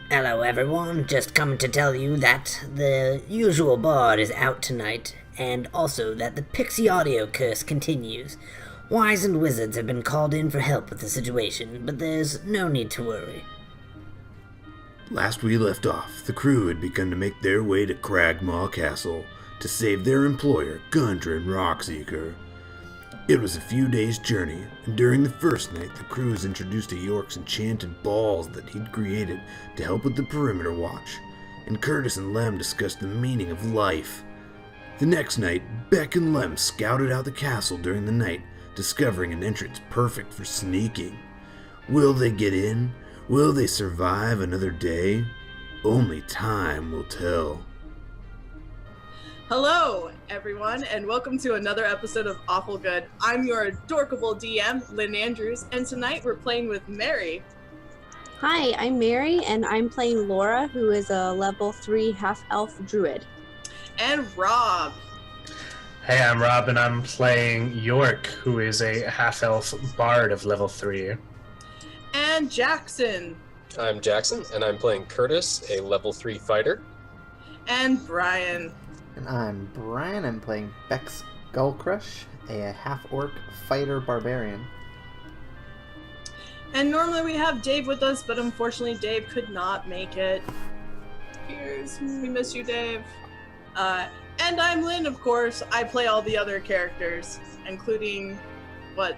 Hello everyone, just coming to tell you that the usual bard is out tonight, and also that the pixie audio curse continues. Wise and wizards have been called in for help with the situation, but there's no need to worry. Last we left off, the crew had begun to make their way to Cragmaw Castle to save their employer, Gundren Rockseeker. It was a few days' journey, and during the first night, the crew was introduced to York's enchanted balls that he'd created to help with the perimeter watch, and Curtis and Lem discussed the meaning of life. The next night, Beck and Lem scouted out the castle during the night, discovering an entrance perfect for sneaking. Will they get in? Will they survive another day? Only time will tell. Hello, everyone, and welcome to another episode of Awful Good. I'm your adorkable DM, Lynn Andrews, and tonight we're playing with Mary. Hi, I'm Mary, and I'm playing Laura, who is a level 3 half-elf druid. And Rob. Hey, I'm Rob, and I'm playing York, who is a half-elf bard of level 3. And Jackson. I'm Jackson, and I'm playing Curtis, a level 3 fighter. And Brian. And I'm Brian. I'm playing Beck's Gullcrush, a half-orc fighter barbarian. And normally we have Dave with us, but unfortunately Dave could not make it. Here's, we miss you, Dave. And I'm Lynn, of course. I play all the other characters, including,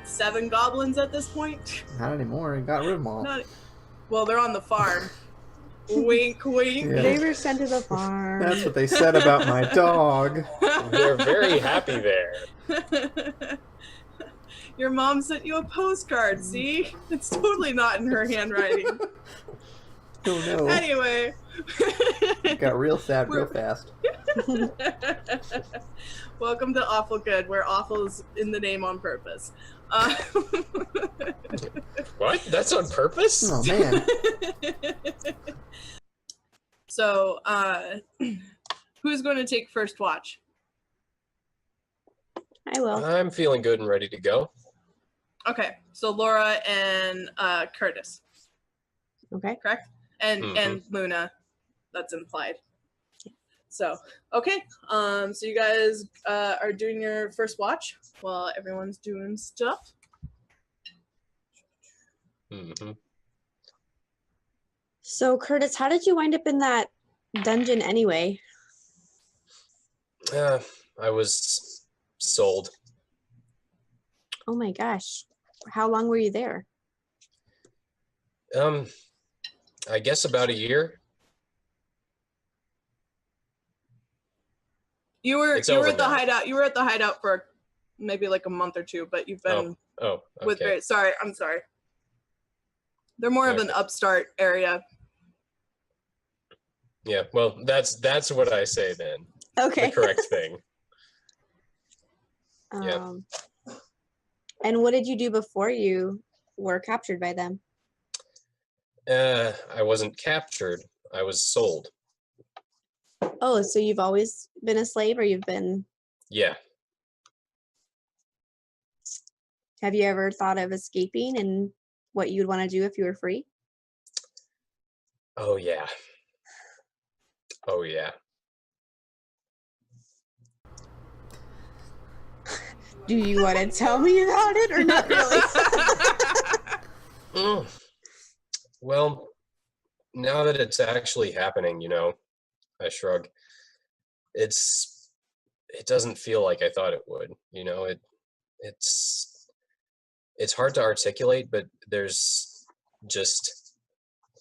7 goblins at this point? Not anymore. I got rid of them all. Well, they're on the farm. Wink, wink. Yeah. They were sent to the farm. That's what they said about my dog. They're very happy there. Your mom sent you a postcard, see? It's totally not in her handwriting. Oh no. Anyway. It got real sad real fast. Welcome to Awful Good, where awful is in the name on purpose. What? That's on purpose? Oh man. So, who's going to take first watch? I will. I'm feeling good and ready to go. Okay, so Laura and Curtis, Okay. correct? And Luna, that's implied. So, okay, so you guys are doing your first watch while everyone's doing stuff. Mm-hmm. So, Curtis, how did you wind up in that dungeon anyway? I was sold. Oh my gosh. How long were you there? I guess about a year. You were It's at over the now. hideout. You were at the hideout for maybe like a month or two, but you've been Oh, with okay. I'm sorry. They're more of an Okay. upstart area. Yeah, well, that's what I say then. Okay. The correct thing. Yeah. And what did you do before you were captured by them? I wasn't captured. I was sold. Oh, so you've always been a slave, or you've been... Yeah. Have you ever thought of escaping and what you'd want to do if you were free? Oh, yeah. Oh, yeah. Do you want to tell me about it, or not really? Well, now that it's actually happening, I shrug. It doesn't feel like I thought it would, it's hard to articulate, but there's just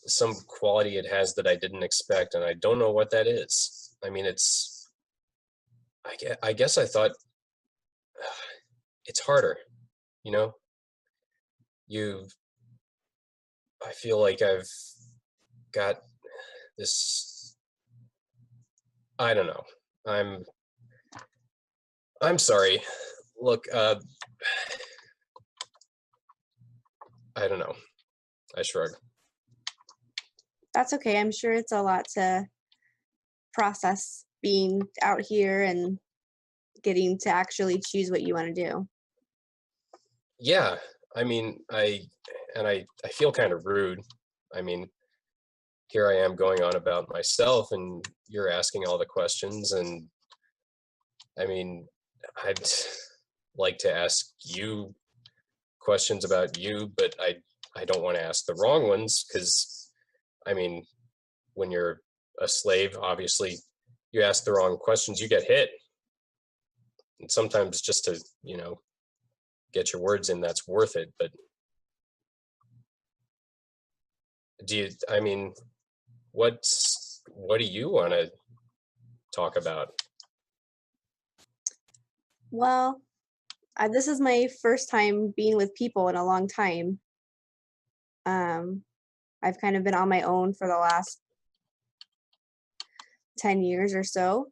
some quality it has that I didn't expect, and I don't know what that is. I mean, I guess I thought it's harder, I feel like I've got this, I don't know. I'm sorry. Look, I don't know. I shrug. That's okay. I'm sure it's a lot to process being out here and getting to actually choose what you want to do. Yeah, I mean, I feel kind of rude. I mean, here I am going on about myself, and you're asking all the questions. And I mean, I'd like to ask you questions about you, but I don't want to ask the wrong ones, because I mean, when you're a slave, obviously you ask the wrong questions, you get hit. And sometimes just to, get your words in, that's worth it. But what do you want to talk about? Well, this is my first time being with people in a long time. I've kind of been on my own for the last 10 years or so.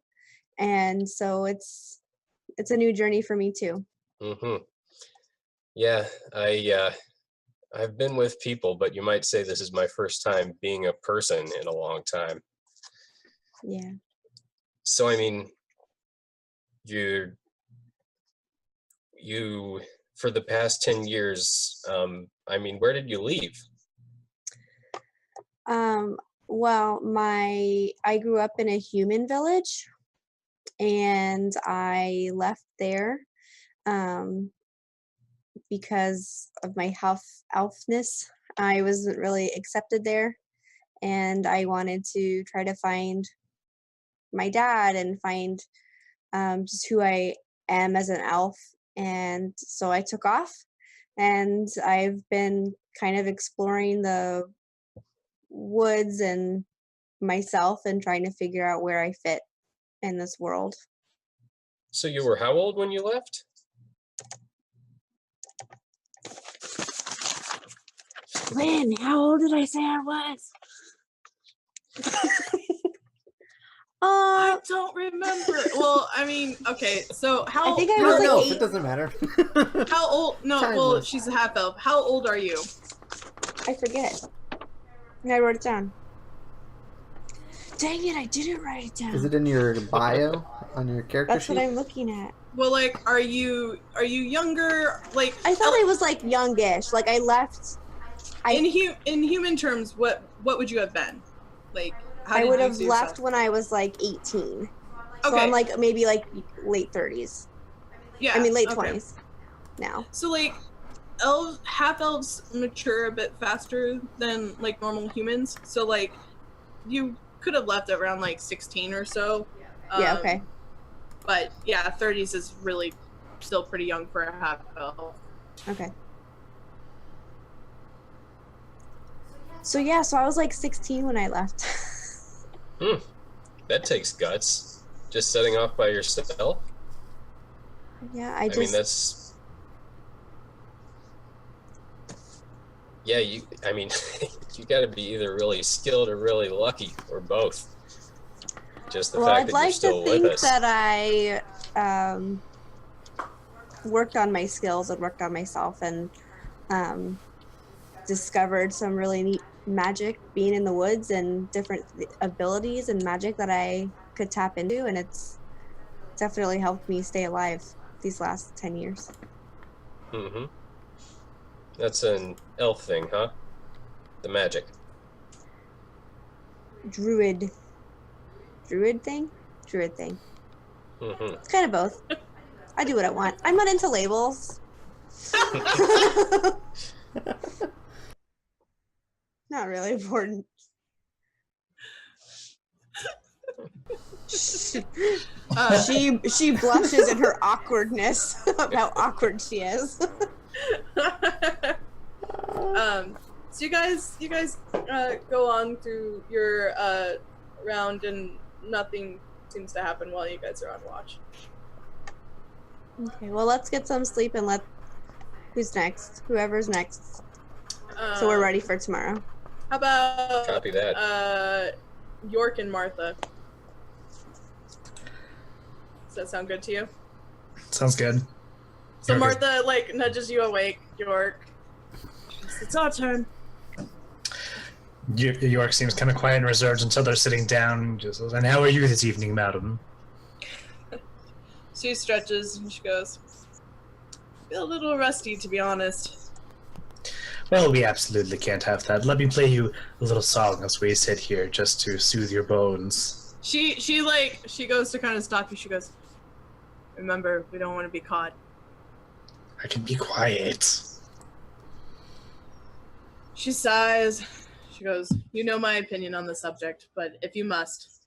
And so it's a new journey for me too. Mm-hmm. Yeah, I've been with people, but you might say this is my first time being a person in a long time. Yeah. So, I mean, you for the past 10 years, where did you leave? Well, I grew up in a human village, and I left there because of my elfness. I wasn't really accepted there, and I wanted to try to find my dad and find just who I am as an elf. And so I took off, and I've been kind of exploring the woods and myself and trying to figure out where I fit in this world. So you were how old when you left? Lynn, how old did I say I was? I don't remember. Well, okay, so how... I think I was like 8. It doesn't matter. How old? No, well, she's a half elf. How old are you? I forget. I wrote it down. Dang it, I didn't write it down. Is it in your bio on your character That's sheet? what I'm looking at. Well, like, are you younger? Like, I thought I was like youngish. Like I left. In human terms, what would you have been? Like, how I did would you have see left yourself? when I was like 18. So Okay. I'm like maybe like late 30s. Yeah. I mean late okay. 20s now. So like, half elves mature a bit faster than like normal humans. So like, you could have left at around like 16 or so. Yeah. Okay. But yeah, 30s is really still pretty young for a half elf. Okay. So yeah, so I was like 16 when I left. That takes guts. Just setting off by yourself? Yeah, I mean, that's... Yeah, you gotta be either really skilled or really lucky, or both. Just the fact that you're still with us. I'd like to think that I worked on my skills and worked on myself and discovered some really neat magic being in the woods and different abilities and magic that I could tap into, and it's definitely helped me stay alive these last 10 years. Mm-hmm. That's an elf thing, huh? The magic. Druid thing? Druid thing. Mm-hmm. It's kind of both. I do what I want. I'm not into labels. Not really important. She blushes in her awkwardness of how awkward she is. So you guys go on through your round, and nothing seems to happen while you guys are on watch. Okay, well, let's get some sleep and who's next? Whoever's next. So we're ready for tomorrow. How about Copy that. York and Martha? Does that sound good to you? Sounds good. So Okay. Martha like nudges you awake, York. It's our turn. York seems kind of quiet and reserved until they're sitting down. Just says, "And how are you this evening, madam?" She stretches and she goes, "Feel a little rusty, to be honest." Well, we absolutely can't have that. Let me play you a little song as we sit here, just to soothe your bones. She goes to kind of stop you. She goes, "Remember, we don't want to be caught." I can be quiet. She sighs. She goes, "You know my opinion on the subject, but if you must."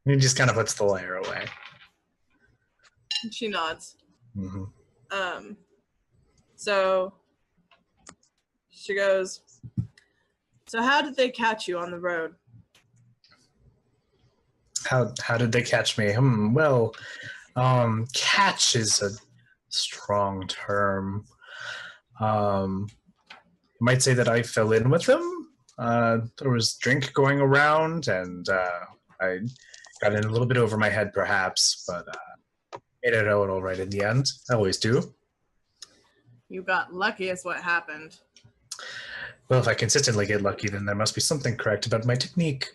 He just kind of puts the lyre away. She nods. Mm-hmm. So she goes, "So how did they catch you on the road?" How did they catch me? Well, catch is a strong term. You might say that I fell in with them. There was drink going around, and I got in a little bit over my head, perhaps, but made it out all right in the end. I always do. You got lucky is what happened. Well, if I consistently get lucky, then there must be something correct about my technique.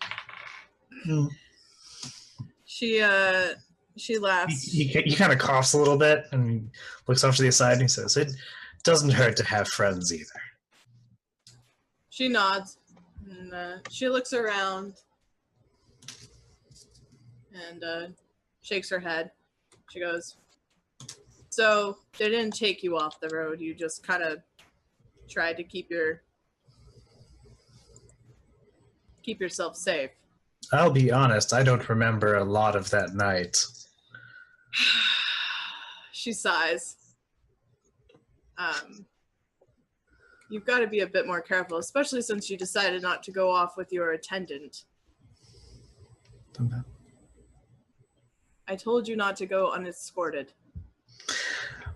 She laughs. He kind of coughs a little bit and looks off to the side and he says, "It doesn't hurt to have friends either." She nods, and she looks around and shakes her head. She goes, "So they didn't take you off the road. You just kind of tried to keep yourself safe." I'll be honest, I don't remember a lot of that night. She sighs. You've got to be a bit more careful, especially since you decided not to go off with your attendant. I told you not to go unescorted.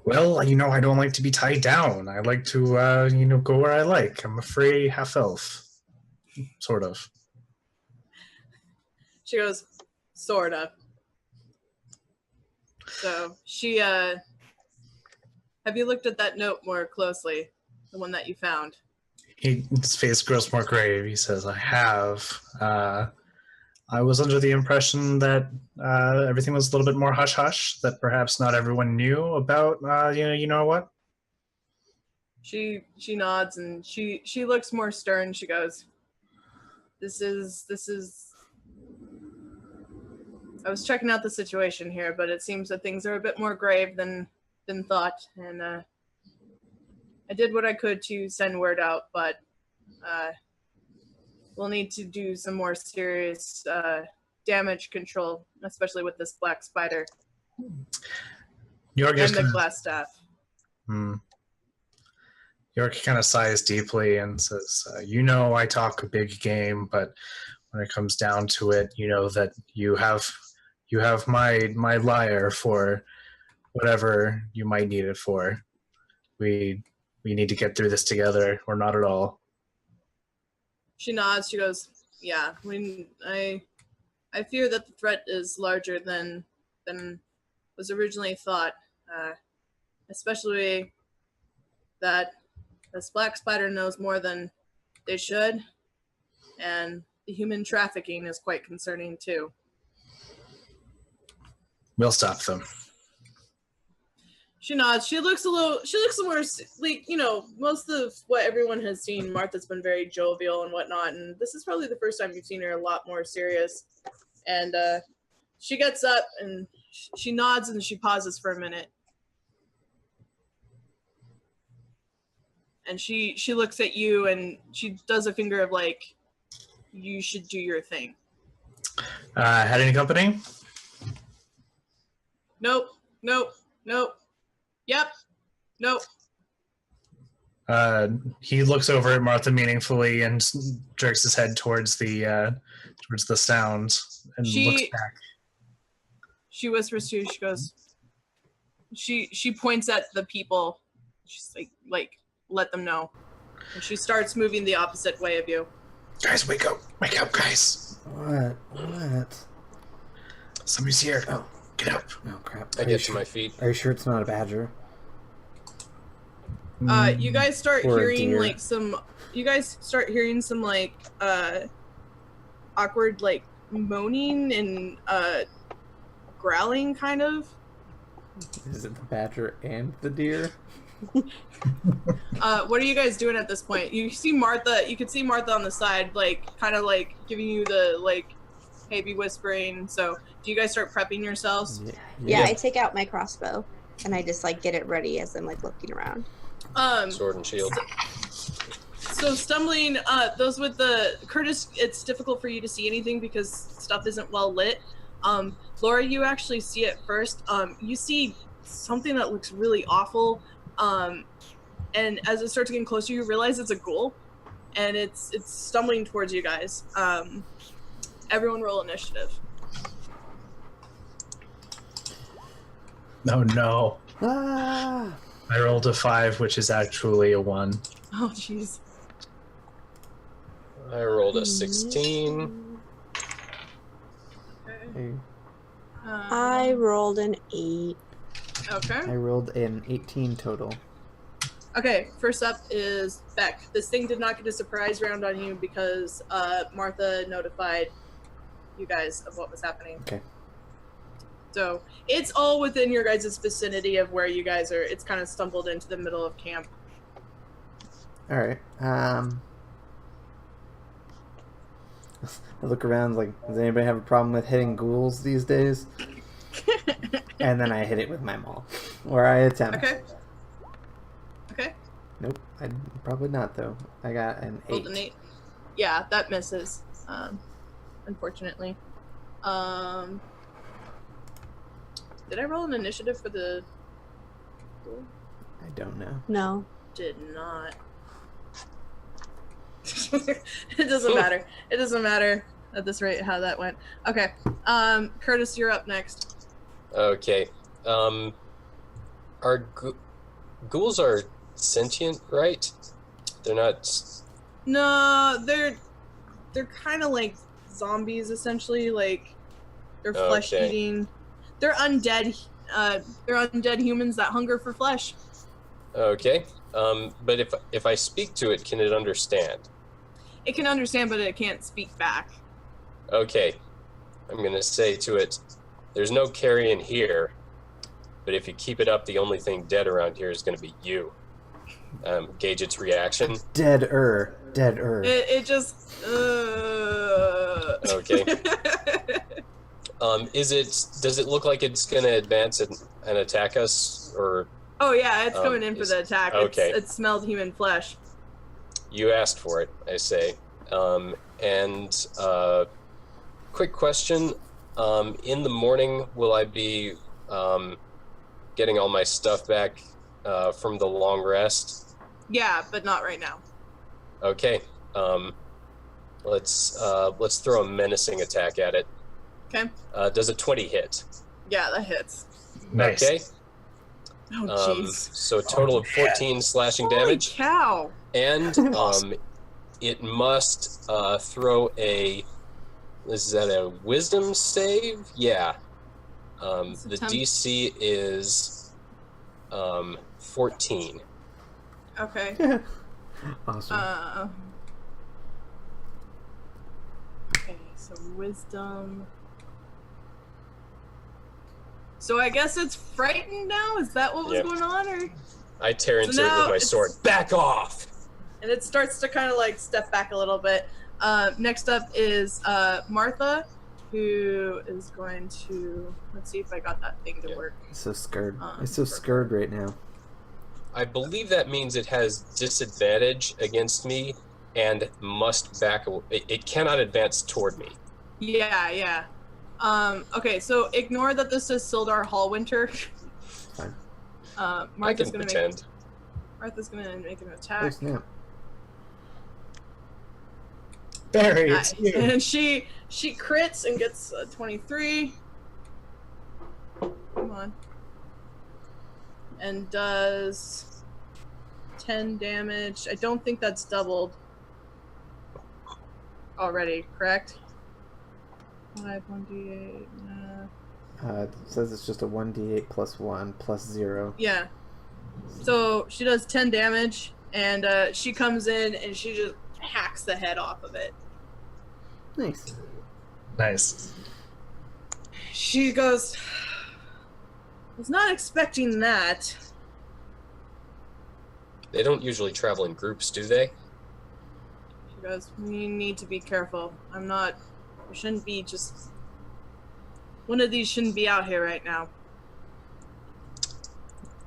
Well, I don't like to be tied down. I like to, go where I like. I'm a free half-elf. Sort of. She goes, "Sorta." So she, have you looked at that note more closely? The one that you found? His face grows more grave. He says, "I have. I was under the impression that everything was a little bit more hush-hush, that perhaps not everyone knew about, you know what?" She nods and she looks more stern. She goes, This is I was checking out the situation here, but it seems that things are a bit more grave than thought, and I did what I could to send word out, but we'll need to do some more serious damage control, especially with this black spider York and the glass staff." York kind of sighs deeply and says, I talk a big game, but when it comes down to it, you know that you have my lyre for whatever you might need it for. We need to get through this together, or not at all." She nods. She goes, "Yeah, I fear that the threat is larger than was originally thought, especially that this black spider knows more than they should, and the human trafficking is quite concerning too." We'll stop them. She nods. She looks more like, most of what everyone has seen, Martha's been very jovial and whatnot, and this is probably the first time you've seen her a lot more serious. And she gets up and she nods and she pauses for a minute. And she looks at you and she does a finger of like, "You should do your thing." Had any company? Nope. Yep. Nope. He looks over at Martha meaningfully and jerks his head towards the sound and looks back. She whispers to you. She goes. She points at the people. She's like, "Let them know." And she starts moving the opposite way of you. "Guys, wake up, guys!" What? Somebody's here. Oh. Get up. Oh crap! I get to my feet. Are you sure it's not a badger? You guys start Or a hearing deer. like some. You guys start hearing some like awkward like moaning and growling kind of. Is it the badger and the deer? What are you guys doing at this point? You see Martha. You can see Martha on the side, like kind of like giving you the like, hey, be whispering. So, do you guys start prepping yourselves? Yeah, I take out my crossbow and I just like get it ready as I'm like looking around. Sword and shield. So stumbling, those with the Curtis, it's difficult for you to see anything because stuff isn't well lit. Laura, you actually see it first. You see something that looks really awful. And as it starts getting closer, you realize it's a ghoul, and it's stumbling towards you guys. Everyone roll initiative. Oh no. Ah! I rolled a 5, which is actually a 1. Oh, jeez. I rolled a 16. Hey, I rolled an 8. Okay. I rolled an 18 total. Okay, first up is Beck. This thing did not get a surprise round on you because Martha notified you guys of what was happening. Okay. So it's all within your guys' vicinity of where you guys are. It's kind of stumbled into the middle of camp. All right. I look around like, does anybody have a problem with hitting ghouls these days? And then I hit it with my maul, or I attempt. Okay. Okay. Nope. Probably not though. I got an 8. Rolled an 8. Yeah, that misses. Unfortunately. Did I roll an initiative for the ghoul? I don't know. No. Did not. It doesn't matter. It doesn't matter at this rate how that went. Okay. Curtis, you're up next. Okay. Ghouls are sentient, right? They're not. No, they're kind of like zombies essentially. Like they're flesh eating. They're undead. They're undead humans that hunger for flesh. Okay. But if I speak to it, can it understand? It can understand, but it can't speak back. Okay. I'm gonna say to it, there's no carrion here, but if you keep it up, the only thing dead around here is gonna be you. Gauge its reaction. Dead-er. It just. Okay. Does it look like it's gonna advance and attack us, or? Oh yeah, it's coming in for the attack. Okay. It smelled human flesh. You asked for it, I say. Quick question. In the morning, will I be getting all my stuff back from the long rest? Yeah, but not right now. Okay. Let's throw a menacing attack at it. Okay. Does a 20 hit? Yeah, that hits. Nice. Okay. Oh jeez. So a total of 14 slashing damage. Holy cow! And it must throw a. Is that a wisdom save? Yeah. The DC is 14. Okay. Awesome. Okay, so wisdom. So I guess it's frightened now? Is that what was going on? Or I tear into it with my sword. Back off! And it starts to kind of like step back a little bit. Next up is Martha, who is going to... Let's see if I got that thing to work. So scared. I'm so scared right now. I believe that means it has disadvantage against me and must back away. It cannot advance toward me. Yeah. Okay, so ignore that this is Sildar Hallwinter. Fine. Martha's gonna pretend. Martha's gonna make an attack. Oh, snap. Barry, Nice. it's you. And she crits and gets a 23. Come on. And does 10 damage. I don't think that's doubled already, correct? 5, 1d8. It says it's just a 1d8 plus 1 plus 0. Yeah. So she does 10 damage, and she comes in and she just hacks the head off of it. Nice. Nice. She goes, was not expecting that. They don't usually travel in groups, do they? She goes, "We need to be careful. We shouldn't be just... One of these shouldn't be out here right now."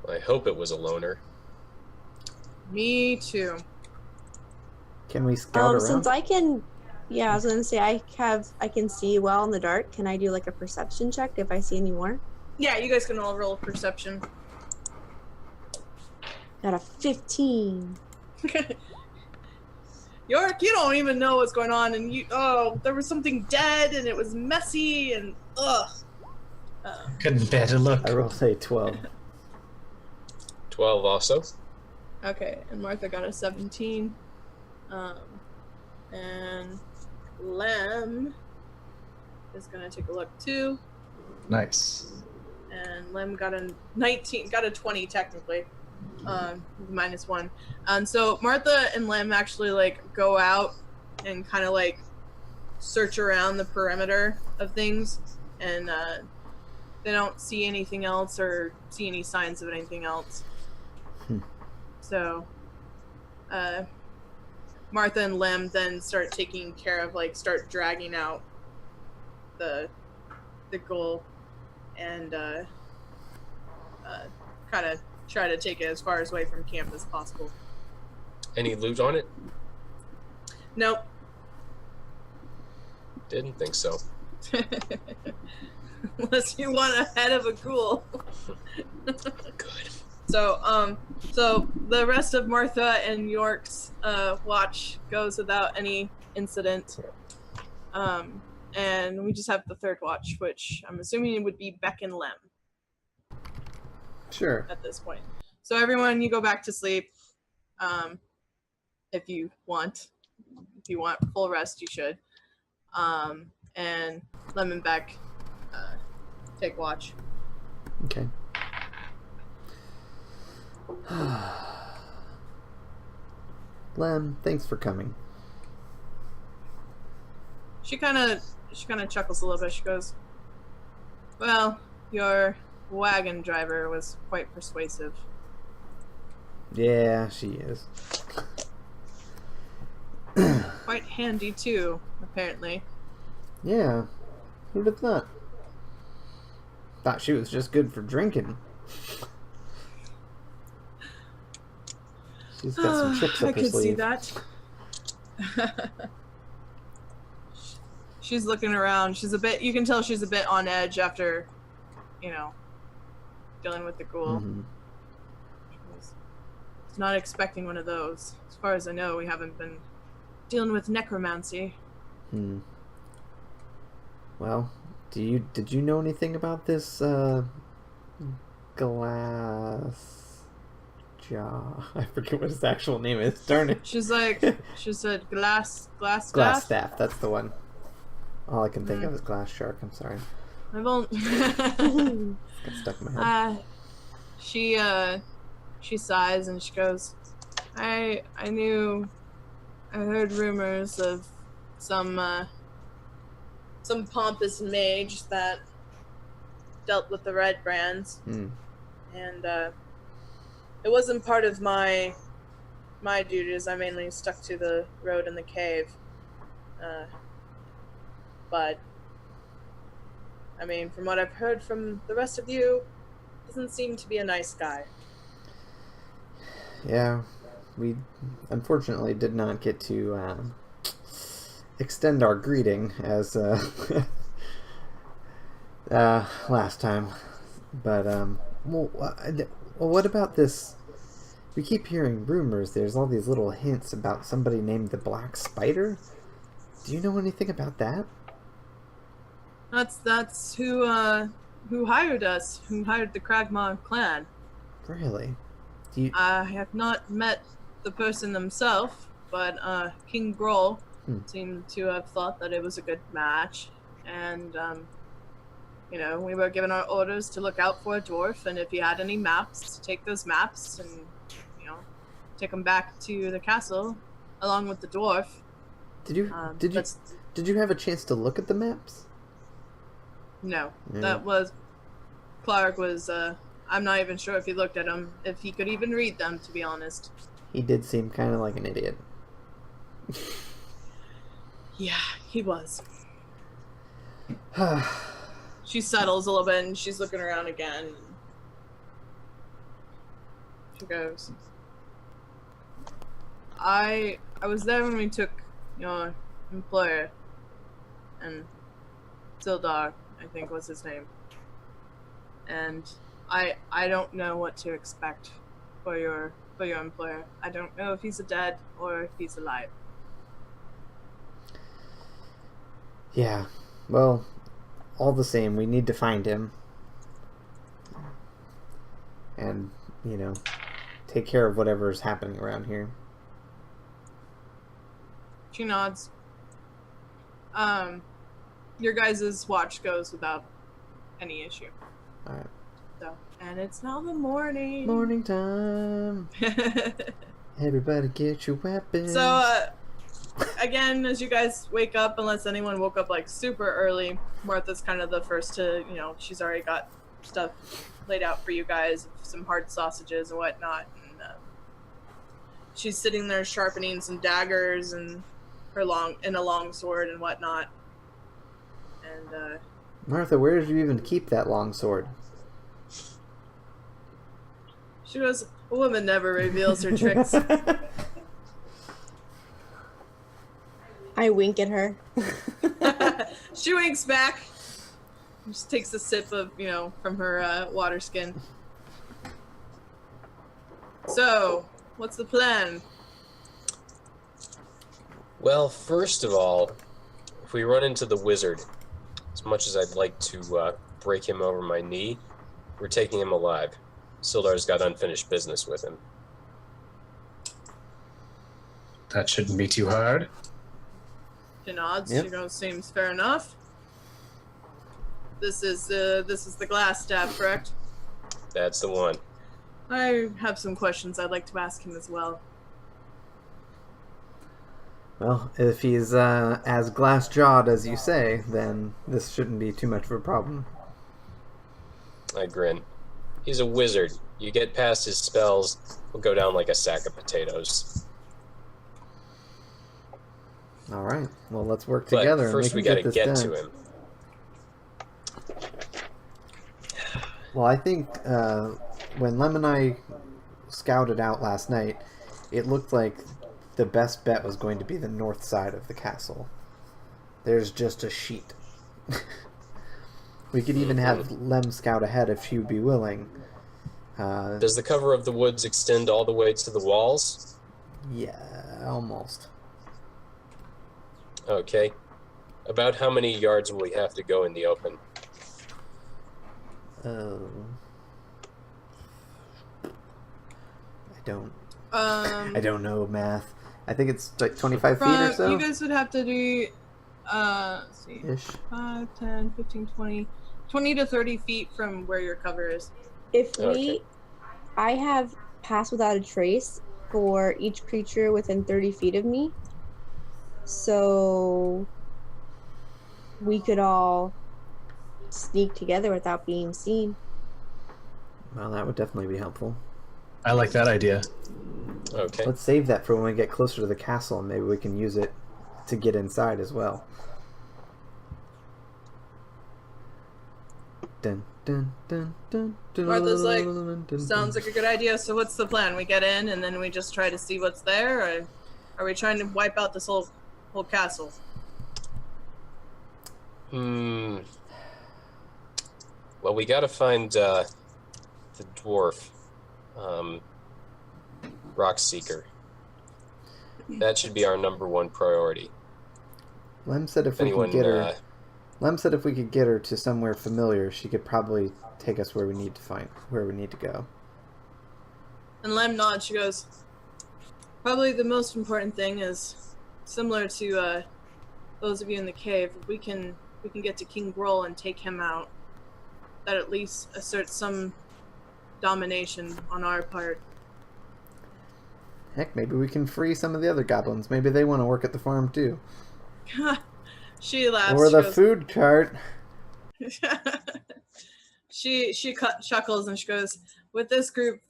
I hope it was a loner. Me too. Can we scout around? Since I can, yeah, I was gonna say I can see well in the dark. Can I do like a perception check if I see any more? Yeah, you guys can all roll perception. Got a 15. York, you don't even know what's going on, and there was something dead, and it was messy, and ugh. Couldn't bear to look. I will say 12. 12 also. Okay, and Martha got a 17. And Lem is gonna take a look too. Nice. And Lem got a 19, got a 20 technically, -1. And so Martha and Lem actually like go out and kind of like search around the perimeter of things, and they don't see anything else or see any signs of anything else. So, Martha and Lem then start taking care of, like, start dragging out the ghoul and kind of try to take it as far away from camp as possible. Any loot on it? Nope. Didn't think so. Unless you want a head of a ghoul. Good. So the rest of Martha and York's watch goes without any incident. And we just have the third watch, which I'm assuming it would be Beck and Lem Sure. at this point. So everyone, you go back to sleep. If you want. If you want full rest, you should. And Lem and Beck take watch. Okay. Lem, thanks for coming. She kind of chuckles a little bit. She goes, "Well, your wagon driver was quite persuasive." Yeah, she is. Quite handy too, apparently. Yeah, who'd have thought? Thought she was just good for drinking. She's got some tricks up I her could see sleeve. that. She's looking around. You can tell she's a bit on edge after, dealing with the ghoul. Mhm. She's not expecting one of those. As far as I know, we haven't been dealing with necromancy. Well, did you know anything about this glass jaw? I forget what his actual name is. Darn it. She said glass staff. That's the one. All I can think of is glass shark. I'm sorry. I've only Got stuck in my head. she sighs and she goes, I heard rumors of some pompous mage that dealt with the red brands. And it wasn't part of my duties. I mainly stuck to the road and the cave. But I mean, from what I've heard from the rest of you, doesn't seem to be a nice guy. Yeah, we unfortunately did not get to extend our greeting as last time. But what about this? We keep hearing rumors. There's all these little hints about somebody named the Black Spider. Do you know anything about that? That's who hired us, who hired the Cragmaw clan. Really? I have not met the person himself, but King Grohl seemed to have thought that it was a good match, and we were given our orders to look out for a dwarf, and if he had any maps, to take those maps and take them back to the castle along with the dwarf. Did you have a chance to look at the maps? No, that was Clark was. I'm not even sure if he looked at them, if he could even read them, to be honest. He did seem kind of like an idiot. Yeah, he was. She settles a little bit and she's looking around again. She goes, I was there when we took your employer, and Sildar, I think was his name. And I don't know what to expect for your employer. I don't know if he's dead or if he's alive. Yeah, well, all the same, we need to find him. And, take care of whatever's happening around here. She nods. Your guys' watch goes without any issue. Alright. So, and it's now the morning. Morning time. Everybody get your weapons. So, again, as you guys wake up, unless anyone woke up like super early, Martha's kind of the first to, she's already got stuff laid out for you guys, some hard sausages and whatnot. And she's sitting there sharpening some daggers and a long sword and whatnot. And Martha, where did you even keep that long sword? she goes, a woman never reveals her tricks. I wink at her. She winks back. Just takes a sip of, from her water skin. So, what's the plan? Well, first of all, if we run into the wizard, as much as I'd like to break him over my knee, we're taking him alive. Sildar's got unfinished business with him. That shouldn't be too hard. She nods. Yep. She goes, seems fair enough. This is the glass staff, correct? That's the one. I have some questions I'd like to ask him as well. Well, if he's as glass-jawed as you say, then this shouldn't be too much of a problem. I grin. He's a wizard. You get past his spells, he'll go down like a sack of potatoes. All right. Well, let's work But together. first we got gotta get to him. Well, I think when Lem and I scouted out last night, it looked like the best bet was going to be the north side of the castle. There's just a sheet. We could even have Lem scout ahead if she would be willing. Does the cover of the woods extend all the way to the walls? Yeah, almost. Okay. About how many yards will we have to go in the open? I don't know math. I think it's like 25 feet or so. You guys would have to do, let's see, Ish. 5, 10, 15, 20 to 30 feet from where your cover is. If Okay. I have pass without a trace for each creature within 30 feet of me. So we could all sneak together without being seen. Well, that would definitely be helpful. I like that idea. Okay. Let's save that for when we get closer to the castle, and maybe we can use it to get inside as well. Dun, dun, dun, dun, dun, Martha's like, dun, dun, sounds like a good idea. So what's the plan? We get in and then we just try to see what's there, or are we trying to wipe out this whole castle? Well, we gotta find the dwarf, Rockseeker. That should be our number 1 priority. Lem said if we could get her. Lem said if we could get her to somewhere familiar, she could probably take us where we need to go. And Lem nods. She goes, probably the most important thing is similar to those of you in the cave. If we can get to King Groll and take him out, that at least asserts some domination on our part. Heck, maybe we can free some of the other goblins. Maybe they want to work at the farm too. She laughs. Or She the goes, food cart. she chuckles and she goes, with this group,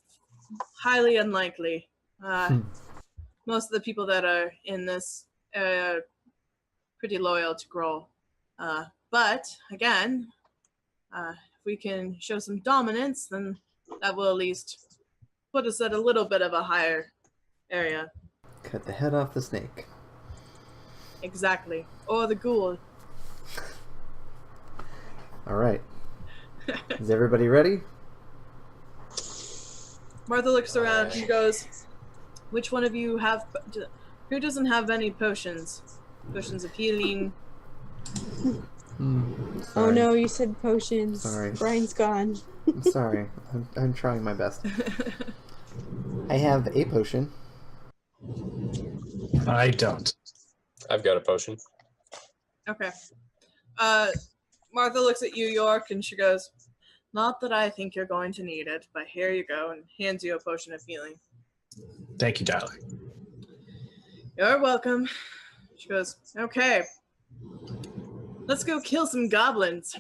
highly unlikely. Most of the people that are in this are pretty loyal to Grohl. But again, if we can show some dominance, then that will at least put us at a little bit of a higher area. Cut the head off the snake. Exactly. Or the ghoul. All right. Is everybody ready? Martha looks around and goes, which one of you have... Who doesn't have any potions? Potions of healing. Oh no, you said potions. Sorry. Brian's gone. I'm sorry. I'm trying my best. I have a potion. I don't. I've got a potion. Okay. Martha looks at you, York, and she goes, not that I think you're going to need it, but here you go, and hands you a potion of healing. Thank you, darling. You're welcome. She goes, okay. Let's go kill some goblins.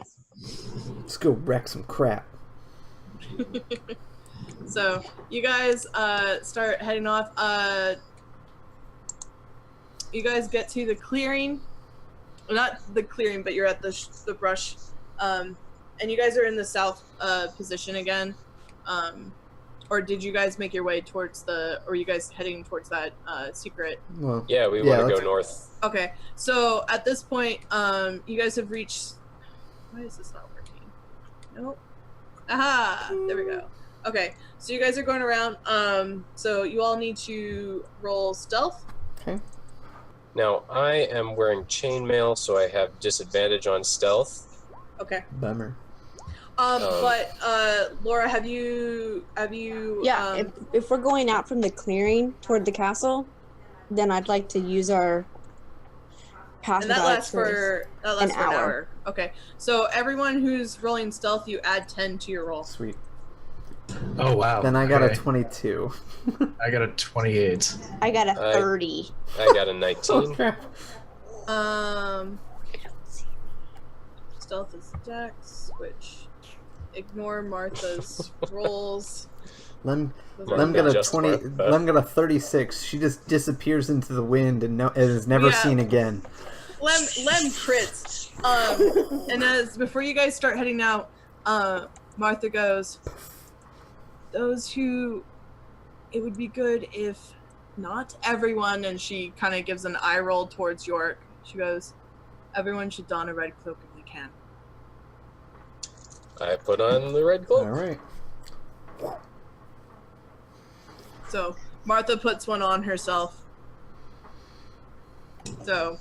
Let's go wreck some crap. So, you guys start heading off. You guys get to the clearing. Well, not the clearing, but you're at the brush. And you guys are in the south position again. Or did you guys make your way towards or are you guys heading towards that secret? Well, Yeah, we want to go north. Okay, so at this point, you guys have reached... Why is this not working? Nope. Aha! There we go. Okay, so you guys are going around. So you all need to roll stealth. Okay. Now, I am wearing chainmail, so I have disadvantage on stealth. Okay. Bummer. But Laura, have you? Yeah, if we're going out from the clearing toward the castle, then I'd like to use our pass. And that lasts for an hour. Okay, so everyone who's rolling stealth, you add 10 to your roll. Sweet. Oh, wow. Then I got Okay. a 22. I got a 28. I got a 30. I got a 19. Oh, crap. Stealth is Dex, which ignore Martha's rolls. Lem Martha got a just 20. Martha. Lem got a 36. She just disappears into the wind and is never Yeah. seen again. Lem crits. And before you guys start heading out, Martha goes, those who... It would be good if not everyone, and she kind of gives an eye roll towards York. She goes, everyone should don a red cloak if they can. I put on the red cloak. All right. So Martha puts one on herself. So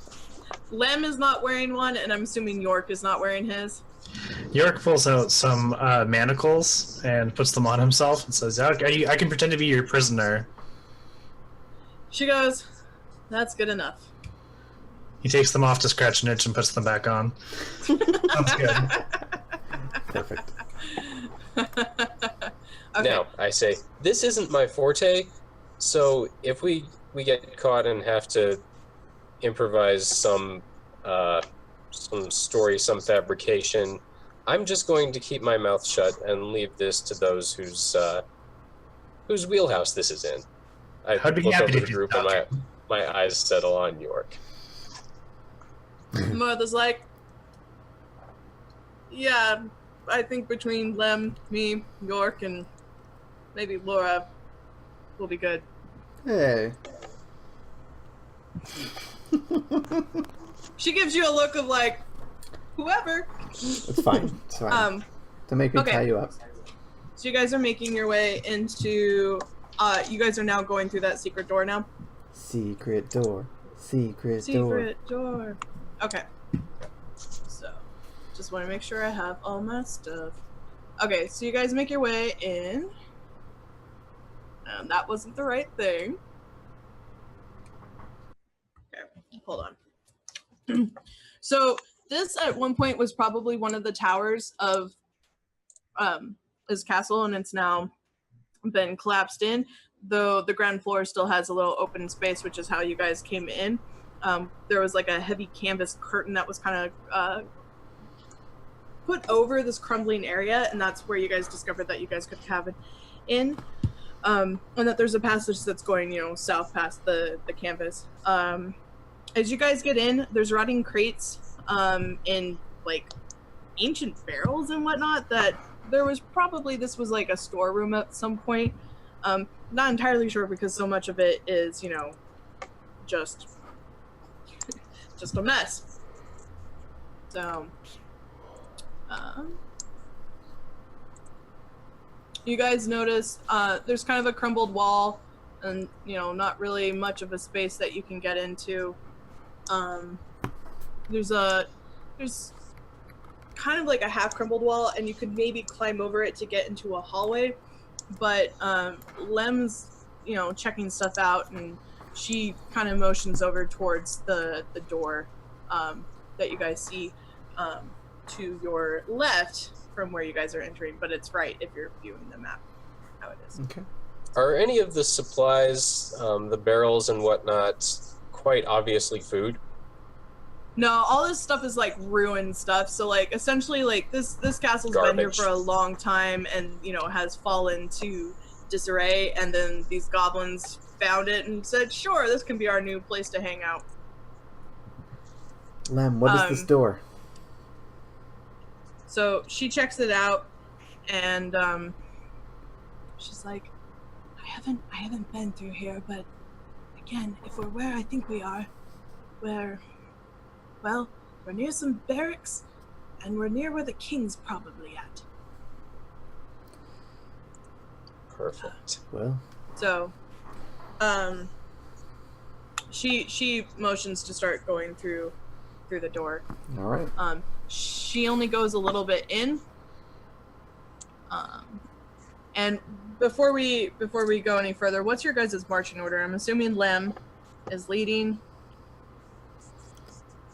Lem is not wearing one, and I'm assuming York is not wearing his. York pulls out some manacles and puts them on himself and says, I can pretend to be your prisoner. She goes, that's good enough. He takes them off to scratch an itch and puts them back on. Sounds good. Perfect. Okay. Now, I say, this isn't my forte, so if we get caught and have to improvise some story, some fabrication, I'm just going to keep my mouth shut and leave this to those whose wheelhouse this is in. I I'd be look happy over to the do group that. and my eyes settle on York. Martha's like, yeah, I think between Lem, me, York, and maybe Laura, we'll be good. Hey. She gives you a look of like, whoever. It's fine. It's fine. Don't make me okay. tie you up. So you guys are making your way into, you guys are now going through that secret door now? Secret door. Secret door. Secret door. Okay. So, just want to make sure I have all my stuff. Okay, so you guys make your way in. And that wasn't the right thing. Okay, hold on. So, this at one point was probably one of the towers of his castle, and it's now been collapsed in, though the ground floor still has a little open space, which is how you guys came in. There was like a heavy canvas curtain that was kind of put over this crumbling area, and that's where you guys discovered that you guys could have it in. And that there's a passage that's going, south past the campus. As you guys get in, there's rotting crates in like ancient barrels and whatnot that this was like a storeroom at some point. Not entirely sure because so much of it is, just a mess. So, you guys notice there's kind of a crumbled wall and, not really much of a space that you can get into. There's kind of like a half crumbled wall and you could maybe climb over it to get into a hallway, but Lem's checking stuff out and she kind of motions over towards the door that you guys see to your left from where you guys are entering, but it's right if you're viewing the map how it is. Okay. Are any of the supplies, the barrels and whatnot, quite obviously food? No, all this stuff is like ruined stuff. So like essentially like this castle's been here for a long time and has fallen to disarray, and then these goblins found it and said, sure, this can be our new place to hang out. Lem, what is this door? So she checks it out and she's like, I haven't been through here, but again, if we're where I think we are, we're near some barracks, and we're near where the king's probably at. Perfect. Well. So, she motions to start going through the door. All right. She only goes a little bit in. And before we go any further, what's your guys' marching order? I'm assuming Lem is leading.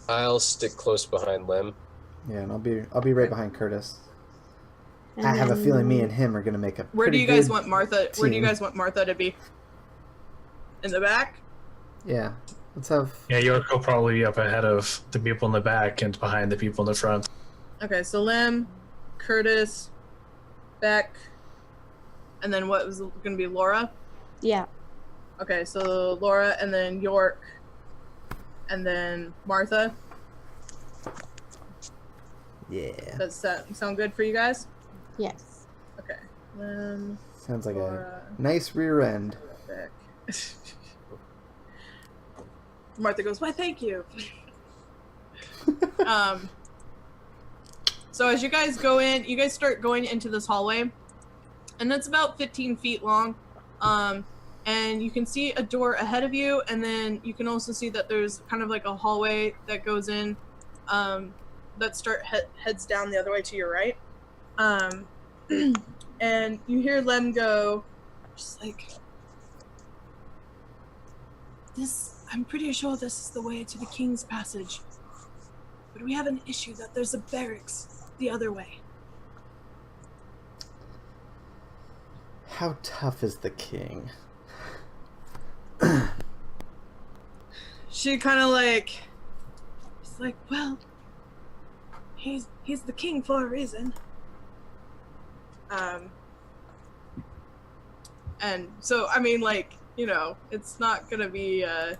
I'll stick close behind Lem. Yeah, and I'll be right behind Curtis. And I have a then- feeling me and him are gonna make a. Where do pretty you guys good want Martha? Where do you team. guys want Martha to be? In the back? Yeah, let's have. Yeah, York will probably be up ahead of the people in the back and behind the people in the front. Okay, so Lem, Curtis, Beck, and then what was going to be Laura? Yeah. Okay, so Laura and then York and then Martha. Yeah. Does that sound good for you guys? Yes. Okay. Lem, Sounds like Laura, a nice rear end. Beck. Martha goes, why, thank you. So as you guys go in, you guys start going into this hallway, and it's about 15 feet long. And you can see a door ahead of you, and then you can also see that there's kind of like a hallway that goes in, that heads down the other way to your right. And you hear Lem go, just like, I'm pretty sure this is the way to the King's Passage. But we have an issue that there's a barracks the other way. How tough is the king? She kind of like, she's like, well, he's the king for a reason. And so, I mean, like, it's not gonna be an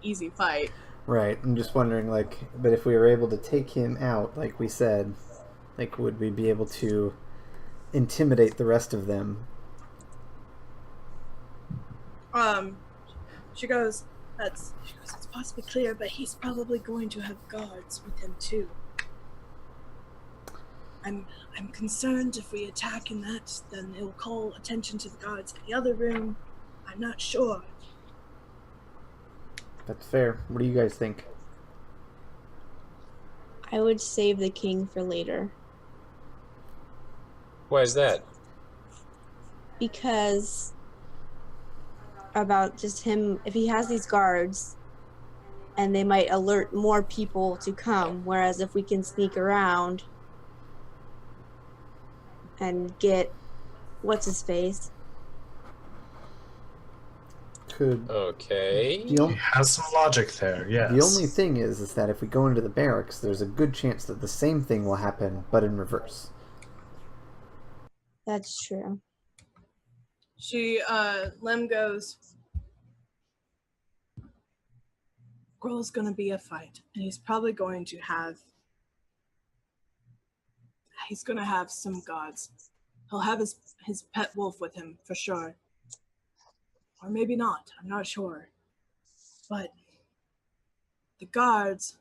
easy fight. Right. I'm just wondering, like, but if we were able to take him out, like we said, like, would we be able to intimidate the rest of them? She goes, it's possibly clear, but he's probably going to have guards with him too. I'm concerned if we attack in that, then it'll call attention to the guards in the other room. I'm not sure. That's fair. What do you guys think? I would save the king for later. Why is that? Because about just him, if he has these guards, and they might alert more people to come, whereas if we can sneak around and get what's-his-face. Could Okay. the, on- Has some logic there, yes. the only thing is that if we go into the barracks, there's a good chance that the same thing will happen, but in reverse. That's true. Lem goes, Grohl's gonna be a fight, and he's probably going to have some guards. He'll have his pet wolf with him, for sure. Or maybe not, I'm not sure. But the guards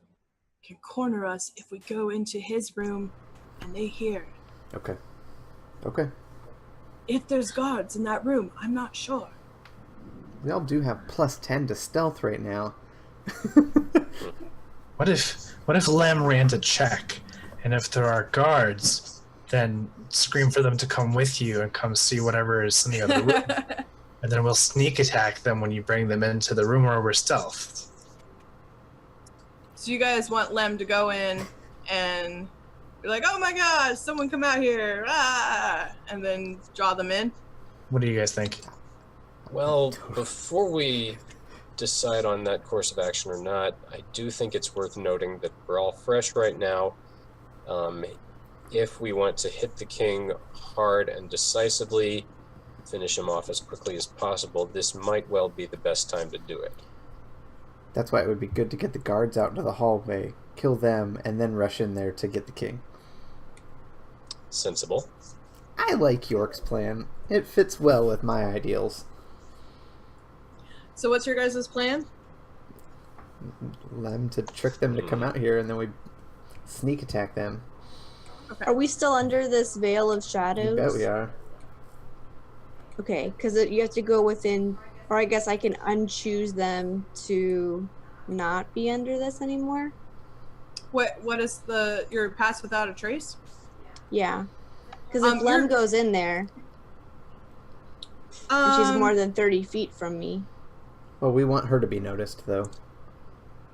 can corner us if we go into his room and they hear. Okay. If there's guards in that room, I'm not sure. We all do have +10 to stealth right now. What if Lem ran to check, and if there are guards, then scream for them to come with you and come see whatever is in the other room. And then we'll sneak attack them when you bring them into the room where we're stealthed. So you guys want Lem to go in and be like, oh my gosh, someone come out here, and then draw them in? What do you guys think? Well, before we decide on that course of action or not, I do think it's worth noting that we're all fresh right now. If we want to hit the king hard and decisively, finish him off as quickly as possible, this might well be the best time to do it. That's why it would be good to get the guards out into the hallway, kill them, and then rush in there to get the king. Sensible. I like York's plan. It fits well with my ideals. So what's your guys' plan? Lem to trick them to come out here, and then we sneak attack them. Okay. Are we still under this veil of You shadows? bet we are. Okay, because you have to go within, or I guess I can unchoose them to not be under this anymore. What is your pass without a trace? Yeah, because if Lem goes in there, and she's more than 30 feet from me. Well, we want her to be noticed, though.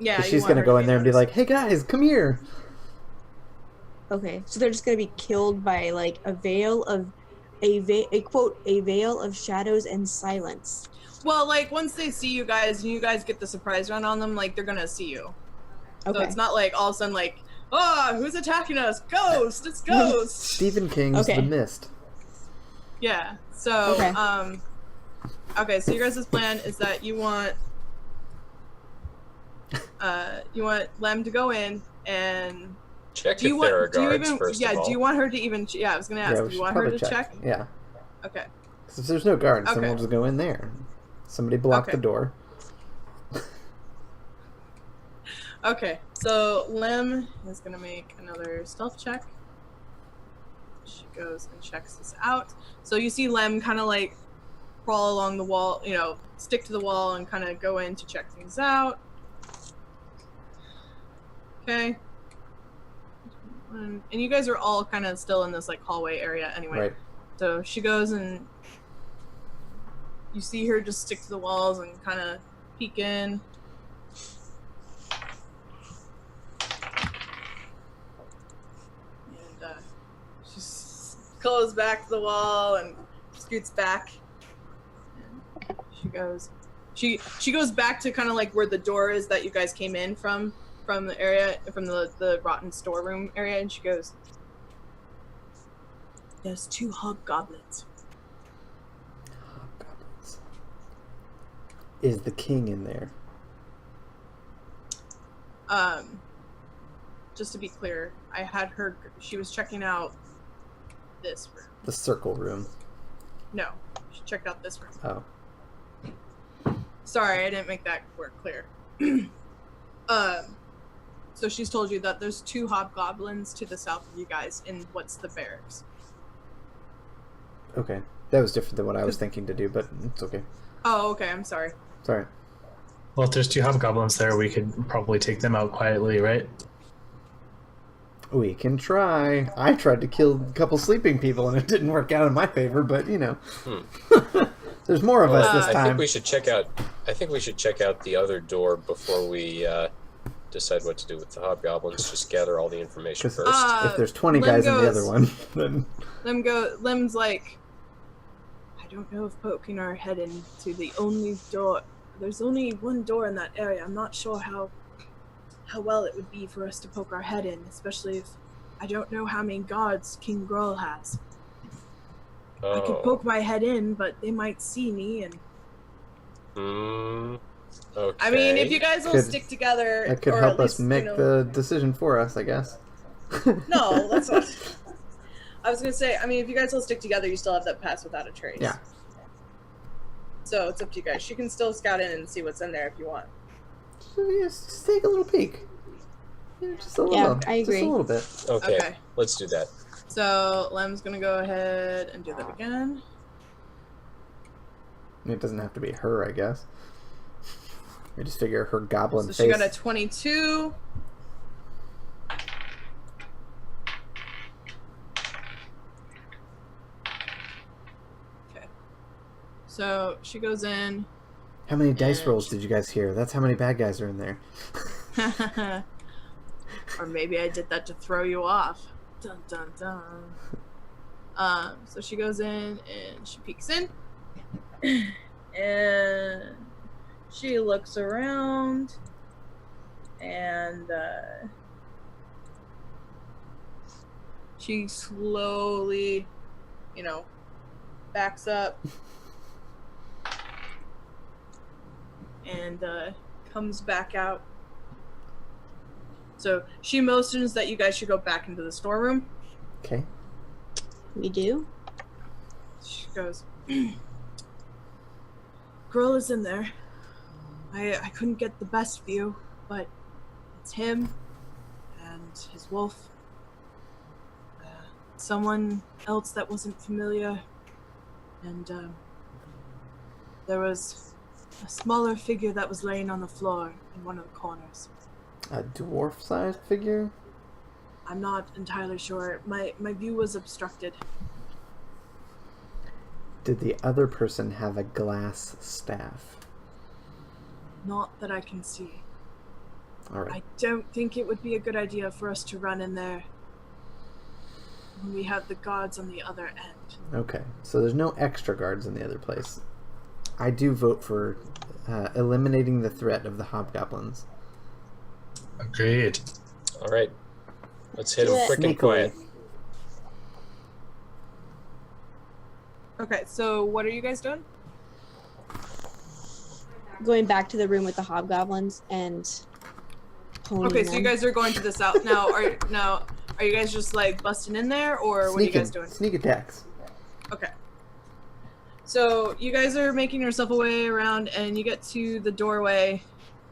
Yeah, 'Cause she's going to go in there and be like, hey guys, come here. Okay, so they're just going to be killed by like a veil of a veil of shadows and silence. Well, like once they see you guys and you guys get the surprise run on them, like they're gonna see you. Okay. So it's not like all of a sudden like, oh, who's attacking us? Ghost! It's Ghost! Stephen King's Okay. The Mist. Yeah. So Okay. Okay, so your guys' plan is that you want Lem to go in and Check if there are guards, first of all. do you want her to even I was gonna ask, we do you should want her probably to check? Yeah. Okay. Because if there's no guards, then Okay. we'll just go in there. Somebody block Okay. the door. Okay, so Lem is gonna make another stealth check. She goes and checks this out. So you see Lem kind of like crawl along the wall, stick to the wall and kind of go in to check things out. Okay. And you guys are all kind of still in this like hallway area anyway. Right. So she goes and you see her just stick to the walls and kind of peek in. And she goes back to the wall and scoots back. And she goes back to kind of like where the door is that you guys came in from the area, from the rotten storeroom area, and she goes, there's 2 hobgoblins. Hobgoblins. Is the king in there? Just to be clear, I had her, she was checking out this room. The circle room. No, she checked out this room. Oh. Sorry, I didn't make that word clear. So she's told you that there's 2 hobgoblins to the south of you guys in what's the barracks. Okay. That was different than what I was thinking to do, but it's okay. Oh, okay, I'm sorry. Sorry. Well, if there's 2 hobgoblins there, we could probably take them out quietly, right? We can try. I tried to kill a couple sleeping people and it didn't work out in my favor, but there's more of us this time. I think we should check out the other door before we decide what to do with the hobgoblins. Just gather all the information first. If there's 20 guys in the other one, then Lem's like, I don't know if poking our head into the only door. There's only one door in that area. I'm not sure how well it would be for us to poke our head in, especially if I don't know how many guards King Grohl has. I could poke my head in, but they might see me. And Okay. I mean, if you guys will stick together, That could or help at least, us make the decision for us, I guess. No, that's not. I was gonna say, I mean, if you guys will stick together, you still have that pass without a trace. Yeah. So it's up to you guys. She can still scout in and see what's in there if you want. So, yes, just take a little peek. Yeah, just a little. I agree. Just a little bit. Okay. Let's do that. So Lem's gonna go ahead and do that again. It doesn't have to be her, I guess. I just figure her goblin face. So she got a 22. Okay. So she goes in. How many dice and rolls did you guys hear? That's how many bad guys are in there. Or maybe I did that to throw you off. Dun dun dun. So she goes in and she peeks in. And she looks around and she slowly, backs up and comes back out. So she motions that you guys should go back into the storeroom. Okay. We do? She goes, Girl is in there. I couldn't get the best view, but it's him and his wolf. Someone else that wasn't familiar. And there was a smaller figure that was laying on the floor in one of the corners. A dwarf-sized figure? I'm not entirely sure. My view was obstructed. Did the other person have a glass staff? Not that I can see. Alright. I don't think it would be a good idea for us to run in there when we have the guards on the other end. Okay, so there's no extra guards in the other place. I do vote for eliminating the threat of the hobgoblins. Agreed. All right. Let's hit him quick and Sneakily. quiet. Okay, so what are you guys doing? Going back to the room with the hobgoblins and honing Okay, so you them. guys are going to the south now. Are you guys just like busting in there, or what are you guys doing? Sneak attacks. Okay. So you guys are making yourself a way around, and you get to the doorway,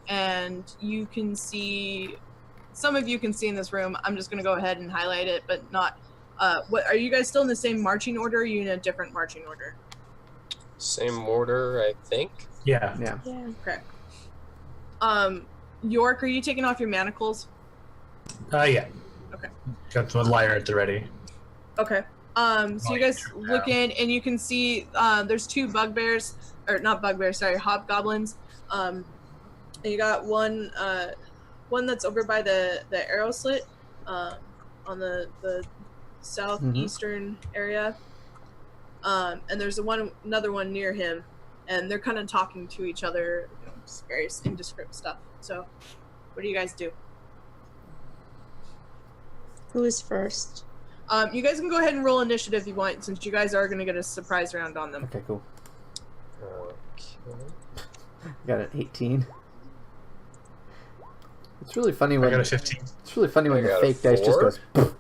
and you can see. Some of you can see in this room. I'm just gonna go ahead and highlight it, but not. What are you guys still in the same marching order? Or are you in a different marching order? Same order, I think. Yeah. Yeah. Yeah. Okay. York, are you taking off your manacles? Yeah. Okay. Got the lyre at the ready. Okay. So you guys look in, and you can see there's two bugbears, or not bugbears, sorry, hobgoblins. And you got one that's over by the arrow slit, on the southeastern area. And there's another one near him, and they're kind of talking to each other, just various indescript stuff. So, what do you guys do? Who is first? You guys can go ahead and roll initiative if you want, since you guys are going to get a surprise round on them. Okay, cool. Okay. Got an 18. It's really funny when I got a 15. It's really funny when I the got a fake dice just 4. goes.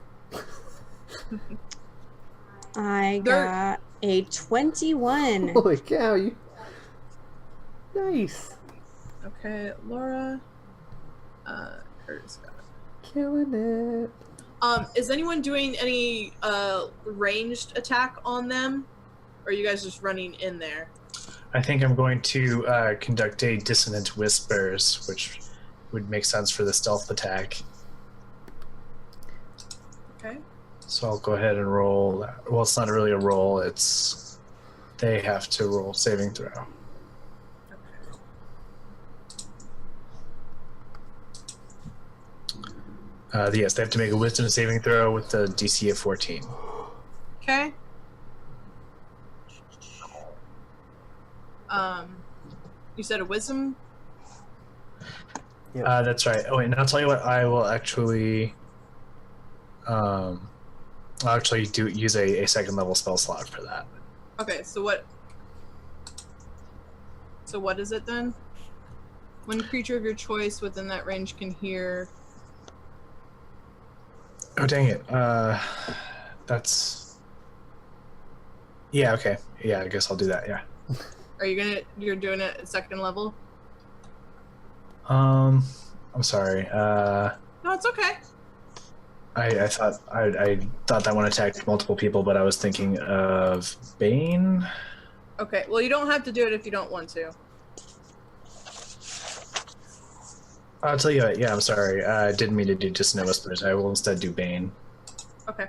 I They're- got a 21. Holy cow! You nice, Okay, Laura. Curtis got it. killing it. Is anyone doing any ranged attack on them? Or are you guys just running in there? I think I'm going to conduct a dissonant whispers, which would make sense for the stealth attack. Okay. So I'll go ahead and roll. Well, it's not really a roll. It's they have to roll saving throw. Yes, they have to make a wisdom saving throw with the DC of 14. Okay. You said a wisdom? That's right. Oh, wait, and I'll tell you what. I will actually, I'll actually use a second level spell slot for that. Okay, so what? So what is it then? One creature of your choice within that range can hear. Oh, dang it. That's... Yeah, okay. Yeah, I guess I'll do that, yeah. Are you you're doing it at second level? I'm sorry. No, it's okay. I thought that one attacked multiple people, but I was thinking of Bane. Okay, well, you don't have to do it if you don't want to. I'll tell you what, yeah, I'm sorry. I didn't mean to do Dissonant Whispers. I will instead do Bane. Okay.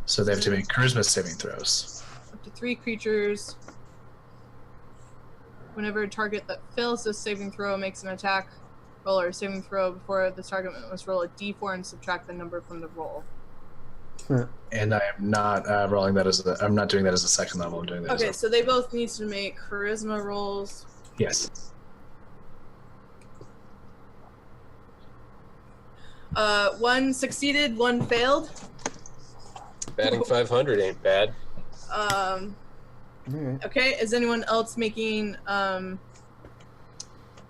So they have to make Charisma saving throws. Up to 3 creatures. Whenever a target that fails this saving throw makes an attack roll or a saving throw before the target must roll a d4 and subtract the number from the roll. And I am not rolling that as I'm not doing that as a second level. I'm doing that Okay, as so they both need to make charisma rolls. Yes. One succeeded, one failed. Batting 500 ain't bad. Alright. Okay, is anyone else making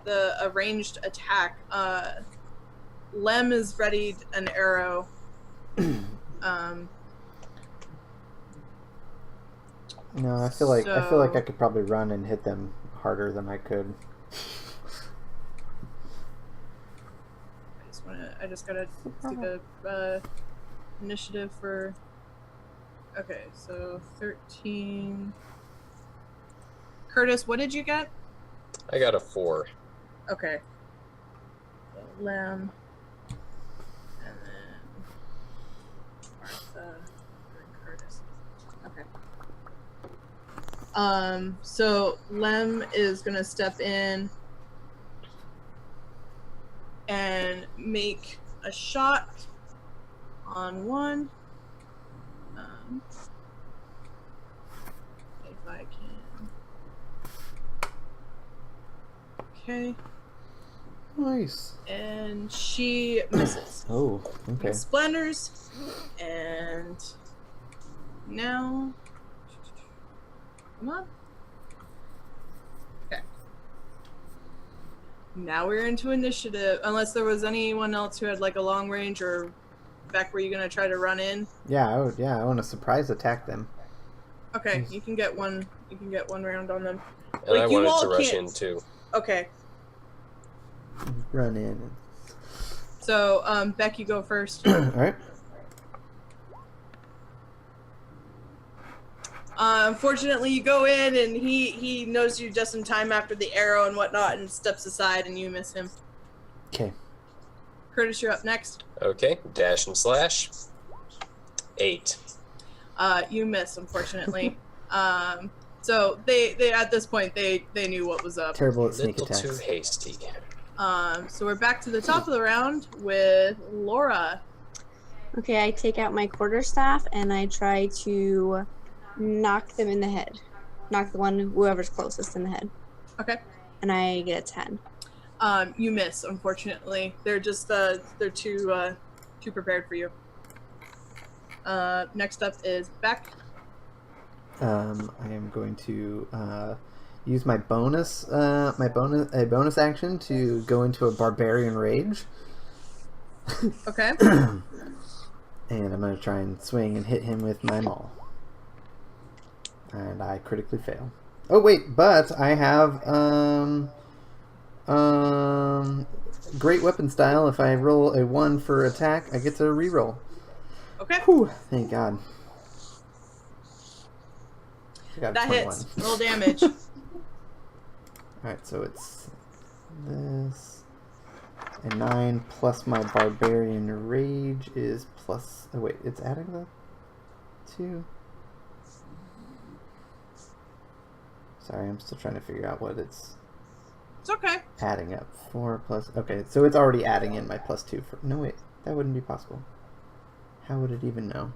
the ranged attack? Lem is readied an arrow. No, I feel like I could probably run and hit them harder than I could. I just gotta do the initiative for. Okay, so 13. Curtis, what did you get? I got a 4. Okay. So, Lem. And then Martha. And then Curtis. Okay. So Lem is gonna step in and make a shot on one. If I can. Okay. Nice. And she misses. Oh, okay. Splendors. And now. Come on. Okay. Now we're into initiative. Unless there was anyone else who had like a long range or back where you're gonna try to run in. Yeah, I want to surprise attack them. Okay, you can get one. You can get one round on them. And I wanted to rush in too. Okay. Run in. So, Beck, you go first. All right. Unfortunately, you go in and he knows you just in time after the arrow and whatnot and steps aside and you miss him. Okay. Curtis, you're up next. Okay, dash and slash. 8. You miss, unfortunately. So they at this point they knew what was up. Terrible A at sneak little attacks. too hasty. So we're back to the top of the round with Laura. Okay, I take out my quarterstaff and I try to knock them in the head. Knock whoever's closest in the head. Okay. And I get a 10. You miss, unfortunately. They're just they're too prepared for you. Next up is Beck. I am going to use my bonus action to go into a barbarian rage. Okay. And I'm going to try and swing and hit him with my maul. And I critically fail. Oh wait, but I have great weapon style. If I roll a 1 for attack, I get to reroll. Okay. Whew, thank God. I got a That 21. hits. Roll damage. Alright, so it's this. And 9 plus my barbarian rage is plus. Oh, wait, it's adding the 2. Sorry, I'm still trying to figure out what it's It's okay. adding up. 4 plus. Okay, so it's already adding in my plus 2. No, wait, that wouldn't be possible. How would it even know?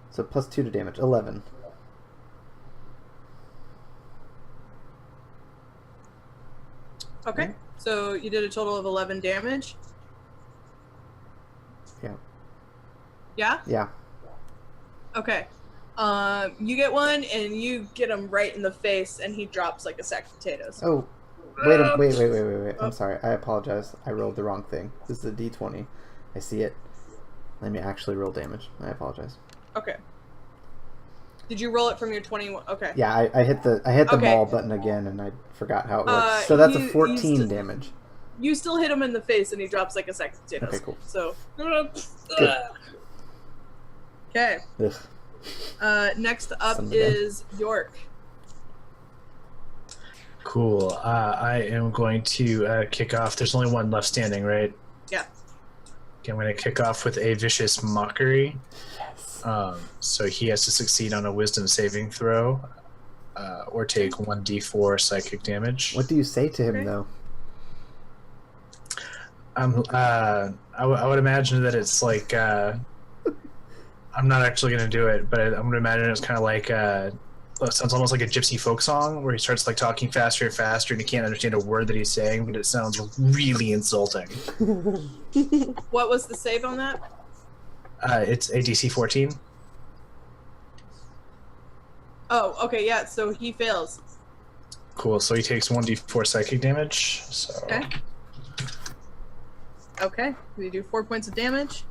So plus 2 to damage. 11. Okay. So you did a total of 11 damage. Yeah. Yeah? Yeah. Okay. You get one, and you get him right in the face, and he drops like a sack of potatoes. Oh, wait. I'm sorry. I apologize. I rolled the wrong thing. This is a D20. I see it. Let me actually roll damage. I apologize. Okay. Did you roll it from your 21? Okay. Yeah, I hit the Okay. ball button again, and I forgot how it works. So that's a 14 damage. You still hit him in the face, and he drops like a sack of potatoes. Okay, cool. So. Good. Okay. Ugh. Next up Son of a gun. is York. Cool. I am going to kick off. There's only one left standing, right? Yeah. Okay, I'm going to kick off with a vicious mockery. So he has to succeed on a wisdom saving throw, or take 1d4 psychic damage. What do you say to him, Okay. though? I would imagine that it's like I'm not actually going to do it, but I'm going to imagine it's kind of like it sounds almost like a gypsy folk song where he starts like talking faster and faster, and you can't understand a word that he's saying, but it sounds really insulting. What was the save on that? It's a DC 14. Oh, okay, yeah. So he fails. Cool. So he takes 1d4 psychic damage. So Okay. Okay. We do 4 points of damage.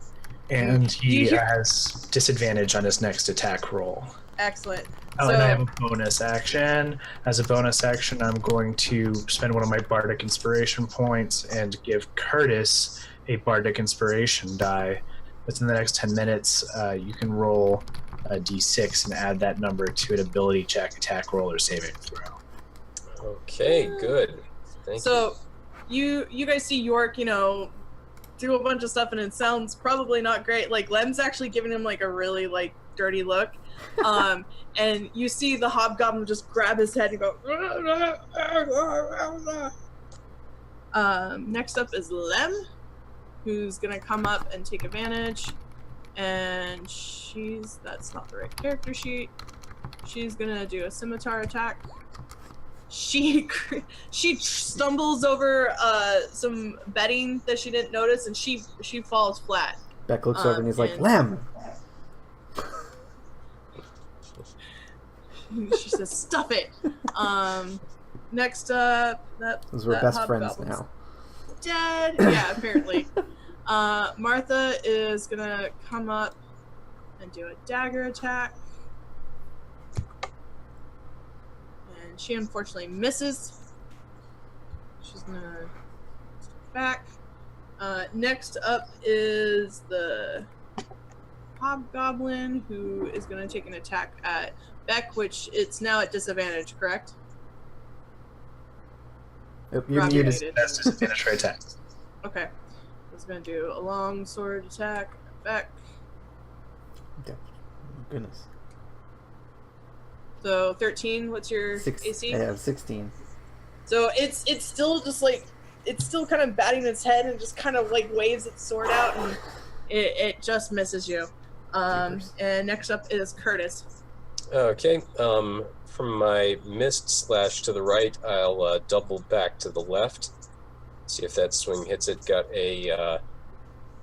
and Do you he hear- has disadvantage on his next attack roll. Excellent. Oh, So- and I have a bonus action. As a bonus action, I'm going to spend one of my Bardic Inspiration points and give Curtis a Bardic Inspiration die. Within the next 10 minutes, you can roll a d6 and add that number to an ability check, attack roll, or saving throw. Okay, good. Thank you. So you guys see York, do a bunch of stuff, and it sounds probably not great. Like Lem's actually giving him like a really like dirty look. And you see the hobgoblin just grab his head and go. Next up is Lem, who's gonna come up and take advantage, and that's not the right character sheet. She's gonna do a scimitar attack. She stumbles over some bedding that she didn't notice, and she falls flat. Beck looks over and he's like, and- Lem! She says, "Stuff it." Next up, Because we're that best friends hobgoblin's now. dead. Yeah, apparently. Martha is gonna come up and do a dagger attack, and she unfortunately misses. She's gonna step back. Next up is the hobgoblin, who is gonna take an attack at Beck, which it's now at disadvantage, correct? Yep, you're Roger muted. muted. That's disadvantage for attack. Okay. It's gonna do a long sword attack at Beck. Yeah. Goodness. So 13, what's your I AC? have 16. So it's still just like, it's still kind of batting its head and just kind of like waves its sword out, and it just misses you. Jeepers. And next up is Curtis. Okay, from my mist slash to the right, I'll double back to the left. See if that swing hits it. Got a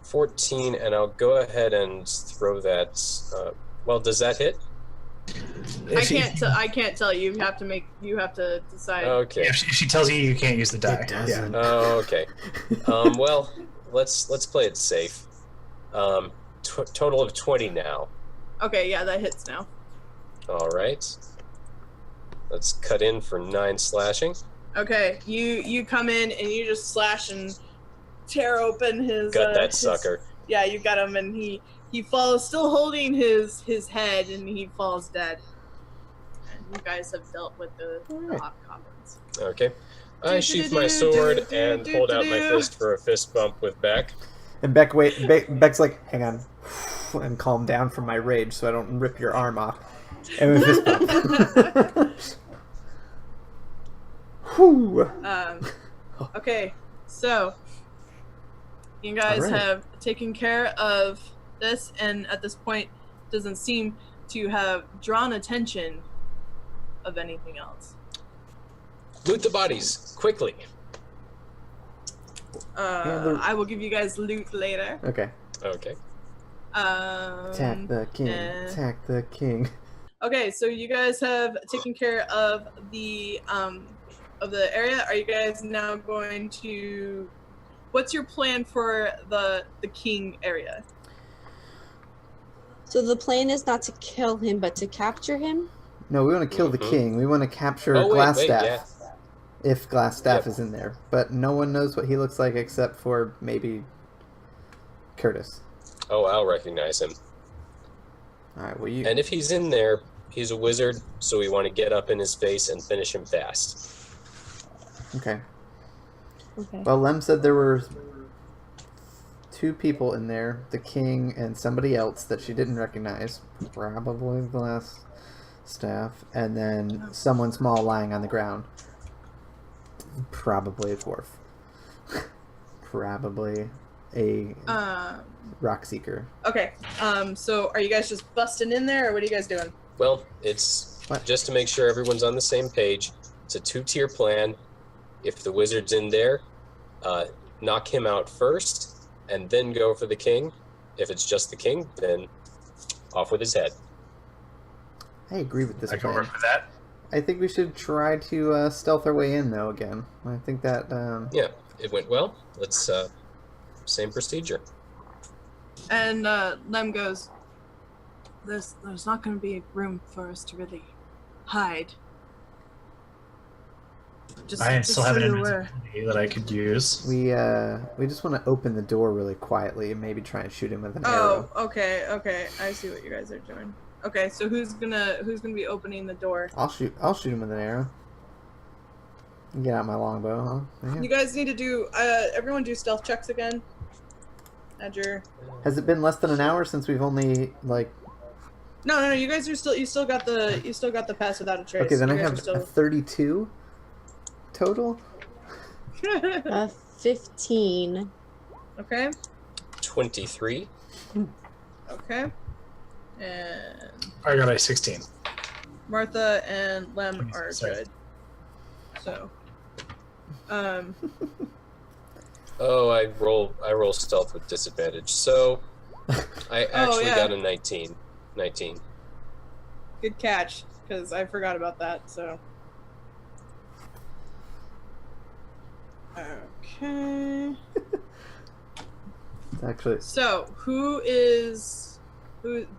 14, and I'll go ahead and throw that. Well, does that hit? I can't tell you. You have to decide. Okay. If she tells you you can't use the die. It doesn't. Oh, okay. Well, let's play it safe. Total of 20 now. Okay, yeah, that hits now. All right. Let's cut in for 9 slashing. Okay, you come in and you just slash and tear open his. Got that his- sucker. Yeah, you got him, and he falls, still holding his head, and he falls dead. And you guys have dealt with the Alright. hobgoblins. Okay. I sheath my sword and hold out my fist for a fist bump with Beck. And Beck's like, hang on, and calm down from my rage so I don't rip your arm off. And we fist bump. Whew. Okay, so you guys Alright. have taken care of this, and at this point, doesn't seem to have drawn attention of anything else. Loot the bodies quickly. Yeah, I will give you guys loot later. Okay. Okay. Attack the king. Attack the king. Okay, so you guys have taken care of the area. Are you guys now going to? What's your plan for the king area? So the plan is not to kill him, but to capture him? No, we want to kill the king. We want to capture Oh, wait, Glassstaff. yeah. If Glassstaff is in there. But no one knows what he looks like except for maybe Curtis. Oh, I'll recognize him. Alright, well you... And if he's in there, he's a wizard, so we want to get up in his face and finish him fast. Okay. Okay. Well, Lem said there were 2 people in there, the king and somebody else that she didn't recognize, probably Glassstaff, and then someone small lying on the ground. Probably a dwarf. Probably a Rockseeker. Okay. So are you guys just busting in there, or what are you guys doing? Well, it's What? just to make sure everyone's on the same page. It's a 2-tier plan. If the wizard's in there, knock him out first, and then go for the king. If it's just the king, then off with his head. I agree with this I can plan. work with that. I think we should try to stealth our way in, though, again. I think that... Yeah, it went well. Let's, same procedure. And Lem goes, there's not going to be room for us to really hide. I still have an so you're aware. invisibility that I could use. We just want to open the door really quietly and maybe try and shoot him with an arrow. Oh, okay. I see what you guys are doing. Okay, so who's gonna be opening the door? I'll shoot him with an arrow. Get out my longbow, huh? Yeah. You guys need to do everyone do stealth checks again. Add your Has it been less than an hour since we've only like? No, you guys are still you still got the pass without a trace. Okay, then You I guys have are still... a 32 total. 15. Okay. 23. Okay. And I got a 16. Martha and Lem are Sorry. good. So, Oh, I roll stealth with disadvantage. So I actually yeah. got a 19. good catch, because I forgot about that. So, okay. Actually, So,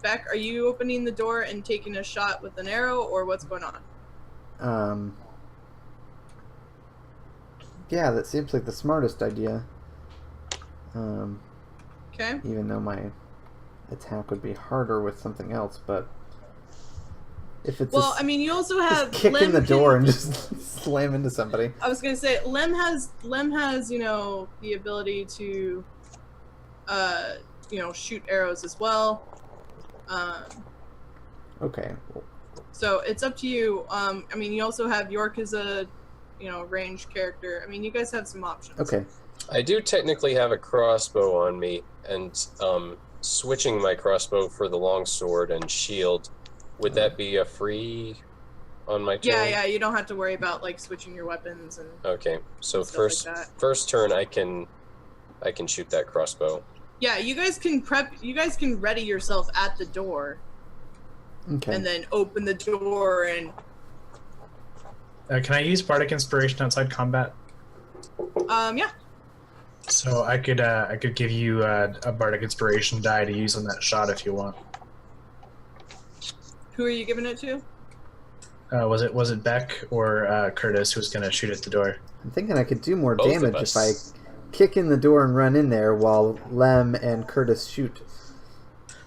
Beck, are you opening the door and taking a shot with an arrow, or what's going on? Yeah, that seems like the smartest idea. Okay. Even though my attack would be harder with something else, but if it's Well, I mean, you also have just kick Lem in the can- door and just slam into somebody. I was gonna say Lem has the ability to shoot arrows as well. Okay. So it's up to you. I mean, you also have York as a ranged character. I mean, you guys have some options. Okay. I do technically have a crossbow on me, and switching my crossbow for the longsword and shield, would that be a free on my turn? Yeah, you don't have to worry about like switching your weapons and Okay, so stuff like that. first turn I can shoot that crossbow. Yeah, you guys can prep. You guys can ready yourself at the door, Okay. and then open the door and. Can I use Bardic Inspiration outside combat? Yeah. So I could give you a Bardic Inspiration die to use on that shot if you want. Who are you giving it to? Was it Beck or Curtis who's gonna shoot at the door? I'm thinking I could do more Both of damage us. if I kick in the door and run in there while Lem and Curtis shoot.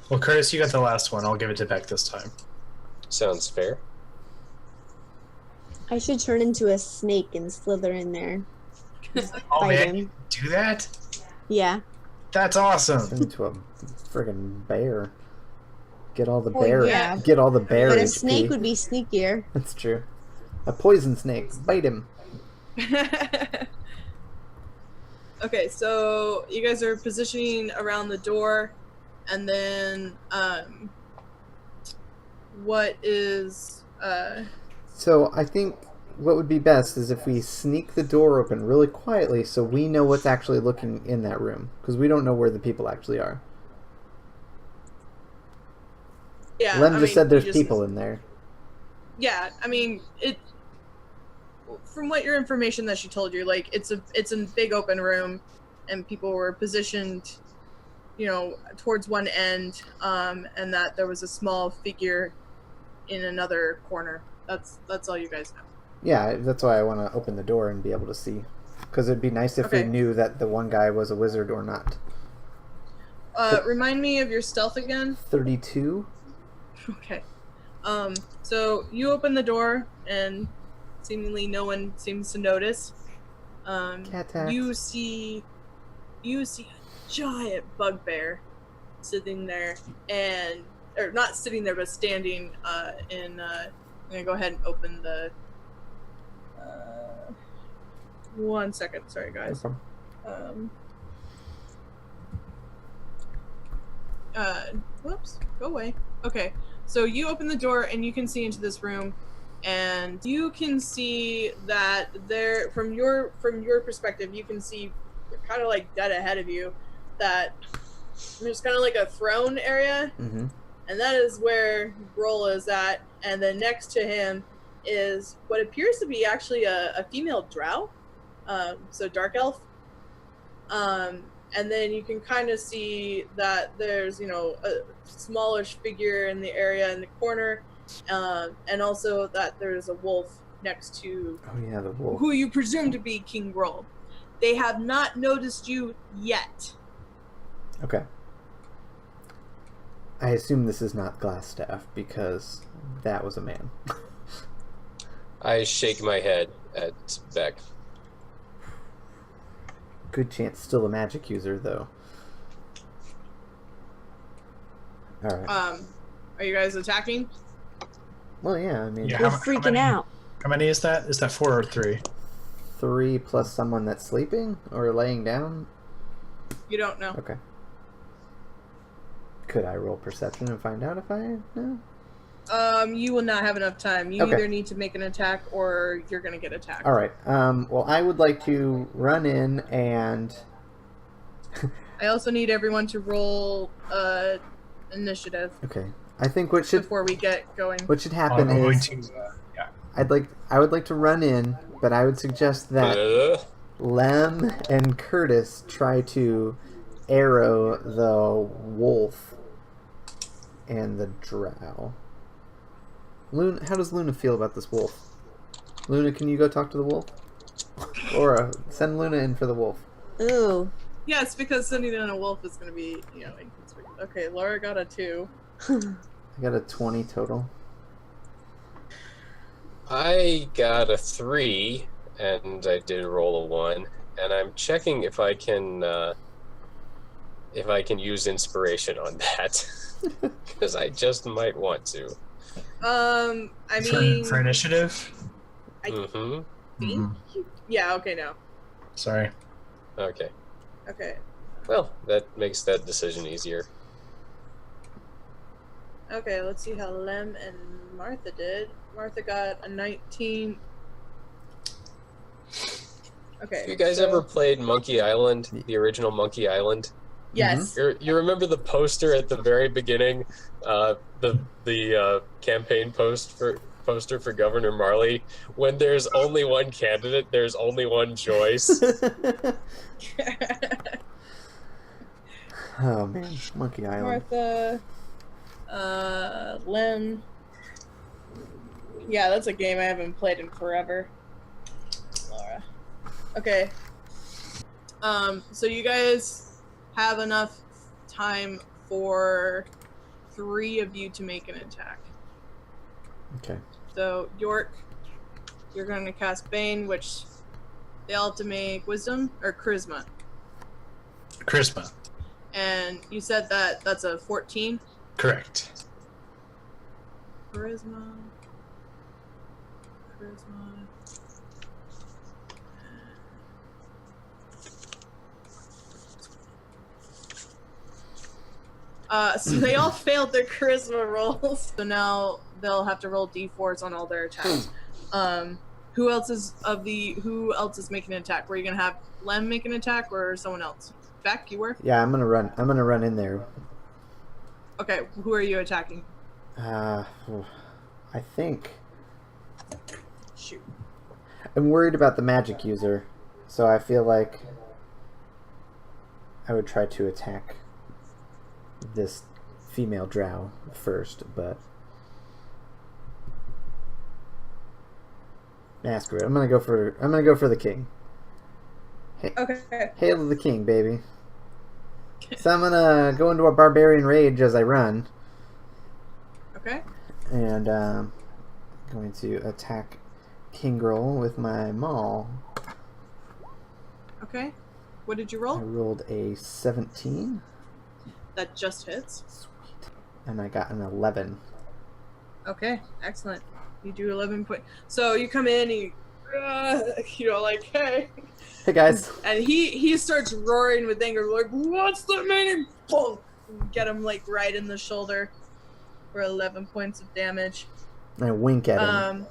Well, Curtis, you got the last one. I'll give it to Beck this time. Sounds fair. I should turn into a snake and slither in there. Oh Bite man, him. you do that? Yeah. That's awesome. Turn into a friggin' bear. Get all the Well, bear. yeah. Get all the bear But a HP. snake would be sneakier. That's true. A poison snake. Bite him. Okay, so you guys are positioning around the door, and then what is So I think what would be best is if we sneak the door open really quietly so we know what's actually looking in that room. Because we don't know where the people actually are. Yeah. Lem I just mean, said there's you just- people in there. Yeah, I mean, from what your information that she told you, like it's a big open room, and people were positioned, towards one end, and that there was a small figure in another corner. That's all you guys know. Yeah, that's why I want to open the door and be able to see. Because it'd be nice if we Okay. knew that the one guy was a wizard or not. Remind me of your stealth again. 32? Okay. So you open the door, and seemingly no one seems to notice. Cat tax. You see a giant bugbear sitting there, or not sitting there, but standing. I'm gonna go ahead and open the. 1 second, sorry guys. No problem. Whoops, go away. Okay, so you open the door and you can see into this room, and you can see that there, from your perspective, you can see kind of like dead ahead of you that there's kind of like a throne area, Mm-hmm. and that is where Grohl is at, and then next to him is what appears to be actually a female drow, so dark elf. And then you can kind of see that there's, a smallish figure in the area in the corner, and also that there's a wolf next to Oh, yeah, the wolf. who you presume to be King Grohl. They have not noticed you yet. Okay. I assume this is not Glassstaff because that was a man. I shake my head at Beck. Good chance still a magic user, though. Alright. Are you guys attacking? Well, yeah, I mean, Yeah. We're How freaking many- out. How many is that? Is that 4 or 3? 3 plus someone that's sleeping or laying down? You don't know. Okay. Could I roll perception and find out if I know? You will not have enough time. You Okay. either need to make an attack or you're gonna get attacked. Alright. Well, I would like to run in and... I also need everyone to roll initiative Okay. I think what should before we get going. what should I'm happen going is... to. Yeah. I would like to run in, but I would suggest that Lem and Curtis try to arrow the wolf and the drow. Luna, how does Luna feel about this wolf? Luna, can you go talk to the wolf? Laura, send Luna in for the wolf. Ooh. Yes, because sending in a wolf is going to be, inconspicuous. Okay, Laura got a 2. I got a 20 total. I got a 3, and I did roll a 1, and I'm checking if I can use inspiration on that, because I just might want to. I mean, For initiative? I Mm-hmm. think. Yeah. Okay. No. Sorry. Okay. Okay. Well, that makes that decision easier. Okay. Let's see how Lem and Martha did. Martha got a 19. Okay. You guys so- ever played Monkey Island, the original Monkey Island? Yes. You remember the poster at the very beginning, the campaign poster for Governor Marley? When there's only one candidate, there's only one choice. Oh man, Monkey Island. Martha. Lem. Yeah, that's a game I haven't played in forever. Laura. Okay. So you guys have enough time for 3 of you to make an attack. Okay. So York, you're going to cast Bane, which they all have to make Wisdom or Charisma. Charisma. And you said that that's a 14. Correct. Charisma. So they all failed their charisma rolls. So now they'll have to roll d4s on all their attacks. Who else is making an attack? Were you gonna have Lem make an attack or someone else? Beck, you were? Yeah, I'm gonna run in there. Okay, who are you attacking? I think Shoot. I'm worried about the magic user, so I feel like I would try to attack this female drow first, but screw it. I'm gonna go for the king. Okay. Hail to the king, baby. So I'm gonna go into a barbarian rage as I run, Okay. and going to attack King Girl with my maul. Okay. What did you I roll? rolled a 17. That just hits. Sweet. And I got an 11. Okay. Excellent. You do 11 point. So you come in, like, hey. Hey guys. And he starts roaring with anger, like, what's the meaning? Boom! Get him, like, right in the shoulder for 11 points of damage. And I wink at him.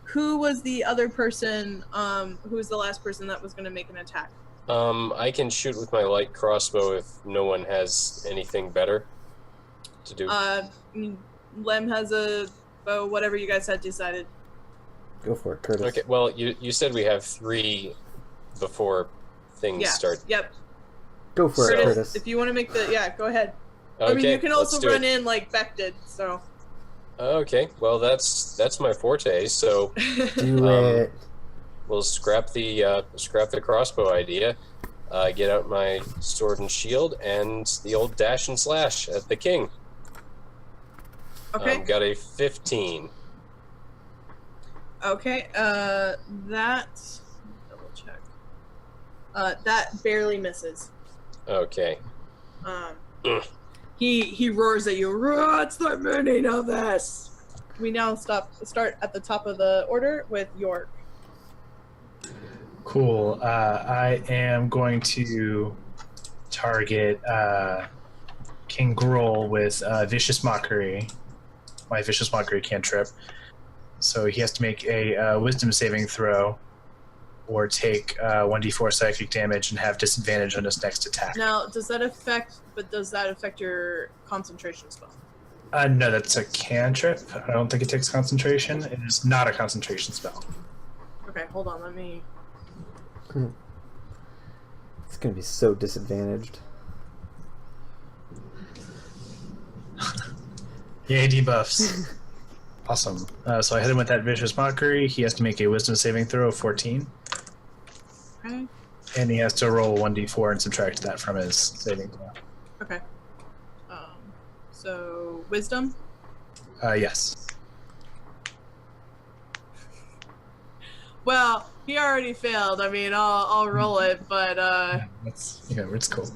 Who was the other person, who was the last person that was going to make an attack? I can shoot with my light crossbow if no one has anything better to do. Lem has a bow, whatever you guys had decided. Go for it, Curtis. Okay, well, you said we have 3 before things start. Yep. Go for it, Curtis. If you want to make go ahead. Okay, I mean, you can also let's do run it. in like Beck did, so. Okay, well, that's my forte, so Do it. we'll scrap the crossbow idea, get out my sword and shield, and the old dash and slash at the king. Okay. Got a 15. Okay, that double check. That barely misses. Okay. He roars at you. What's the meaning of this? We now start at the top of the order with York. Cool. I am going to target King Gruul with Vicious Mockery. My Vicious Mockery cantrip. So he has to make a Wisdom saving throw, or take 1d4 psychic damage and have disadvantage on his next attack. Now, does that affect your concentration spell? No, that's a cantrip. I don't think it takes concentration. It is not a concentration spell. Okay, hold on. Let me. It's gonna be so disadvantaged. Yay, debuffs. Awesome. So I hit him with that Vicious Mockery. He has to make a Wisdom saving throw of 14. Okay. And he has to roll 1d4 and subtract that from his saving throw. Okay. So wisdom. Yes. Well, he already failed. I mean, I'll roll it, but It's cool.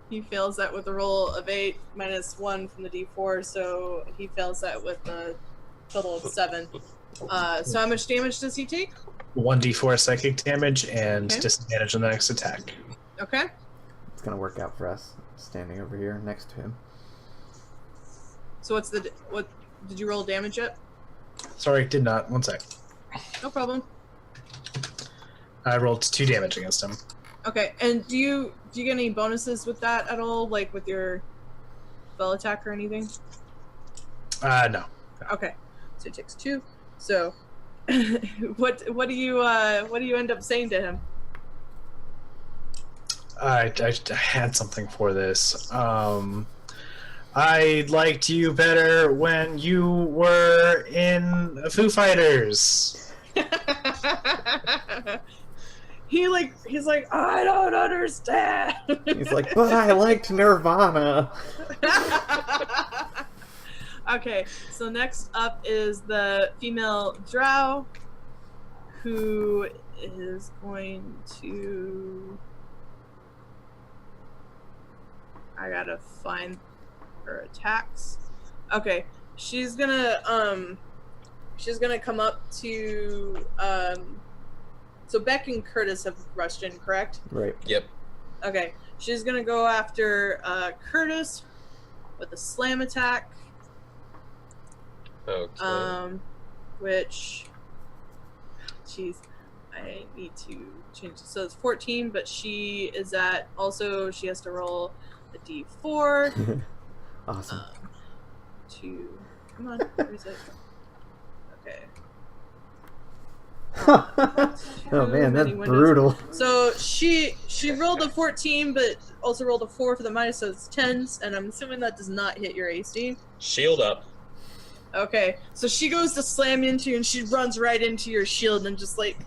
he fails that with a roll of 8 minus 1 from the d4, so he fails that with a total of 7. So how much damage does he take? 1d4 psychic damage and Okay. disadvantage on the next attack. Okay. It's gonna work out for us. Standing over here next to him. So what did you roll damage yet? Sorry, did not. One sec. No problem. I rolled 2 damage against him. Okay, and do you get any bonuses with that at all, like with your spell attack or anything? No. Okay, so it takes 2. So, what do you end up saying to him? I had something for this. I liked you better when you were in Foo Fighters. He's like, I don't understand. He's like, but I liked Nirvana. Okay, so next up is the female drow, who is going to. I gotta find her attacks. Okay, she's gonna come up to so Beck and Curtis have rushed in, correct? Right. Yep. Okay, she's gonna go after Curtis with a slam attack. Okay. Which, jeez, I need to change this. So it's 14, but she is at, also she has to roll a D4. Awesome. 2. Come on, where is it? Okay. Oh man, that's many windows. brutal. So she rolled a 14, but also rolled a 4 for the minus, so it's 10s, and I'm assuming that does not hit your AC. Shield up. Okay, so she goes to slam into you, and she runs right into your shield and just like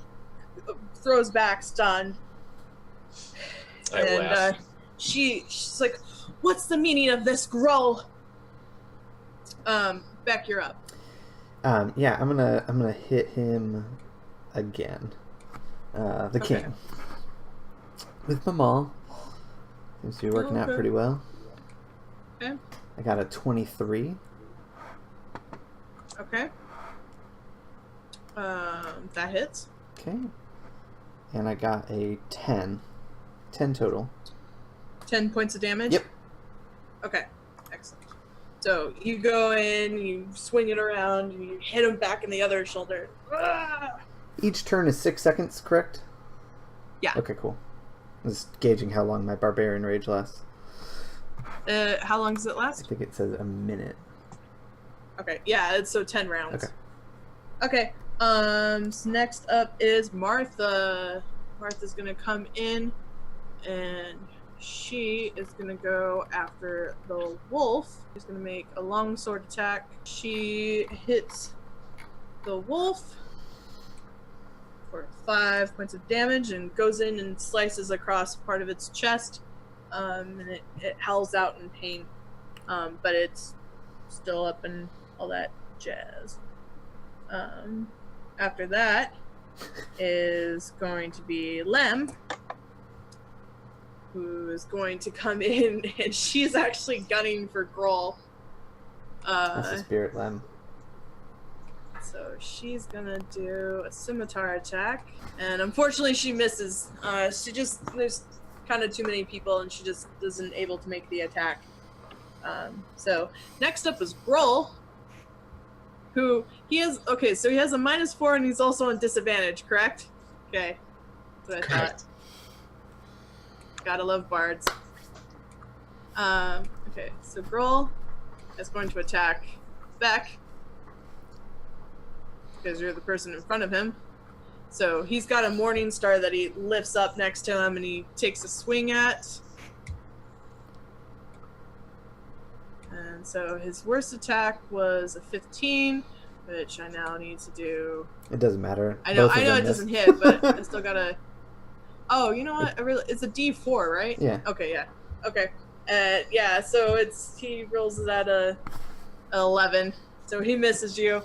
throws back, stunned. I And laugh. she's like, "What's the meaning of this, Groll?" Beck, you're up. Yeah, I'm gonna hit him again. The king. With my maul. Seems to be working out pretty well. Okay. I got a 23. Okay. That hits. Okay. And I got a 10. 10 total. 10 points of damage? Yep. Okay. Excellent. So you go in, you swing it around, and you hit him back in the other shoulder. Ah! Each turn is 6 seconds, correct? Yeah. Okay, cool. Just gauging how long my barbarian rage lasts. How long does it I last? think it says a minute. Okay. Yeah, it's so 10 rounds. Okay. Okay. So next up is Martha. Martha's gonna come in, and she is gonna go after the wolf. She's gonna make a longsword attack. She hits the wolf for 5 points of damage and goes in and slices across part of its chest. And it howls out in pain, but it's still up and all that jazz. After that is going to be Lem, who is going to come in, and she's actually gunning for Groll. That's the spirit Lem. So she's gonna do a scimitar attack, and unfortunately she misses. There's kind of too many people, and she just isn't able to make the attack. So next up is Groll, who he has a -4 and he's also on disadvantage, correct? Okay. That's what I Correct. thought. Gotta love bards. Okay, so Groll is going to attack Beck, because you're the person in front of him. So he's got a Morning Star that he lifts up next to him and he takes a swing at. And so his worst attack was a 15, which I now need to do. It doesn't matter. I know Both of it them doesn't miss. hit, but I still gotta. Oh, you know what? It's a D4, right? Yeah. Okay, yeah. Okay. Yeah, so he rolls it at a 11. So he misses you.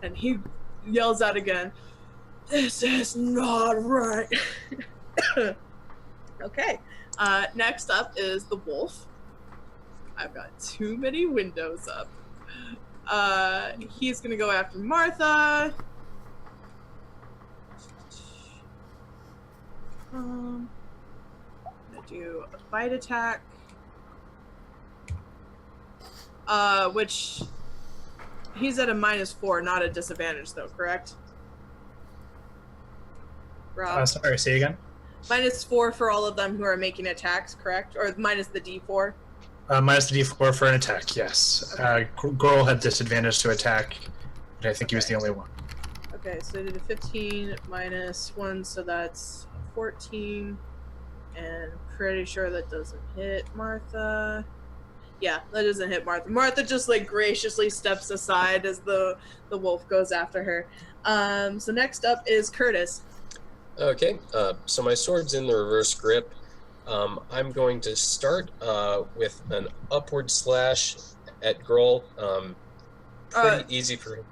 And he yells out again, "This is not right." Okay. Next up is the wolf. I've got too many windows up. He's gonna go after Martha. I'm gonna do a bite attack. Which he's at a -4, not a disadvantage though, correct? Rob? Sorry, say again? -4 for all of them who are making attacks, correct? Or minus the D4? Minus the D4 for an attack, yes. Goral had disadvantage to attack, but I think he was the only one. Okay, so I did a 15 -1, so that's 14. And pretty sure that doesn't hit Martha. Yeah, that doesn't hit Martha. Martha just like graciously steps aside as the wolf goes after her. So next up is Curtis. Okay, so my sword's in the reverse grip. I'm going to start with an upward slash at Groll. Pretty easy for him.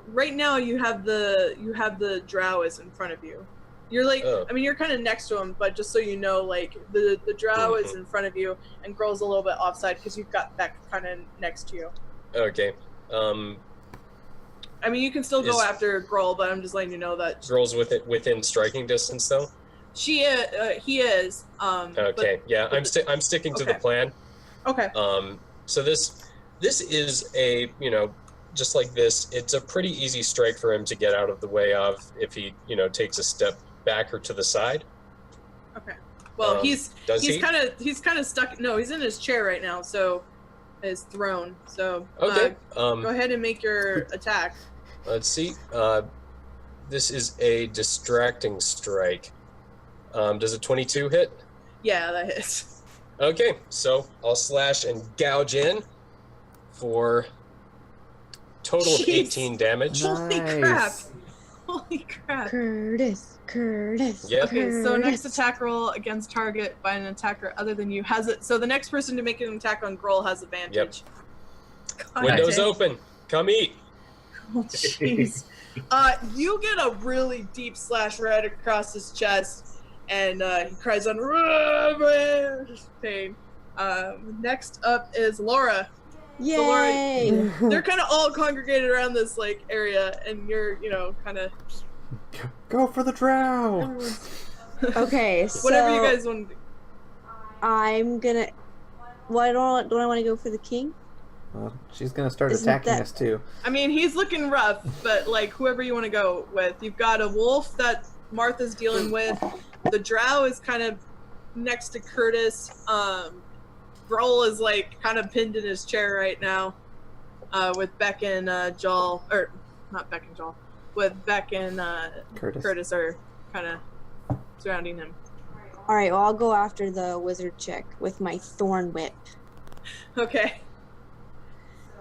Right now you have the drow is in front of you. You're like, I mean, you're kind of next to him, but just so you know, like the drow is in front of you, and Groll's a little bit offside because you've got Beck kind of next to you. Okay. I mean, you can still go after Groll, but I'm just letting you know that Groll's within striking distance, though. he is. Okay. Yeah, I'm sticking to the plan. Okay. So this is a, just like this, it's a pretty easy strike for him to get out of the way of if he, takes a step back or to the side. Okay. Well, Does he's he? kind of stuck. No, he's in his chair right now, so his throne. So Okay. go ahead and make your attack. Let's see. This is a distracting strike. Does a 22 hit? Yeah, that hits. Okay, so I'll slash and gouge in for total of Jeez. 18 damage. Holy crap! Nice. Holy crap! Curtis. Yep. Okay, so next attack roll against target by an attacker other than you has it. So the next person to make an attack on Grohl has advantage. God Windows dang. open. Come eat. Oh, jeez. You get a really deep slash right across his chest, and he cries on pain. Next up is Laura. Yay! They're kind of all congregated around this like area, and you're, kind of Go for the drow. Okay, so whatever you guys want to do. I'm gonna. Why don't I want to go for the king? Well, she's gonna start Isn't attacking that- us too. I mean, he's looking rough, but like whoever you want to go with. You've got a wolf that Martha's dealing with. The drow is kind of next to Curtis. Grohl is like kind of pinned in his chair right now, with Beck and Jal, or not Beck and Jal, with Beck and Curtis are kind of surrounding him. All right, well, I'll go after the wizard chick with my thorn whip. Okay.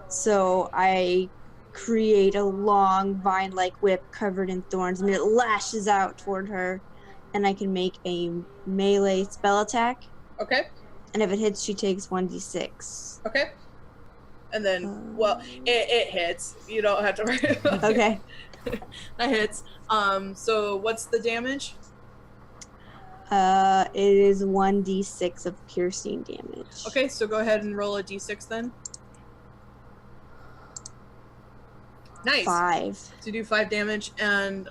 So I create a long vine-like whip covered in thorns, and it lashes out toward her, and I can make a melee spell attack. Okay. And if it hits, she takes 1d6. Okay. And then, well, it hits. You don't have to worry about it. Okay. That hits. So what's the damage? It is 1d6 of piercing damage. Okay, so go ahead and roll a d6 then. Nice. 5. To do 5 damage, and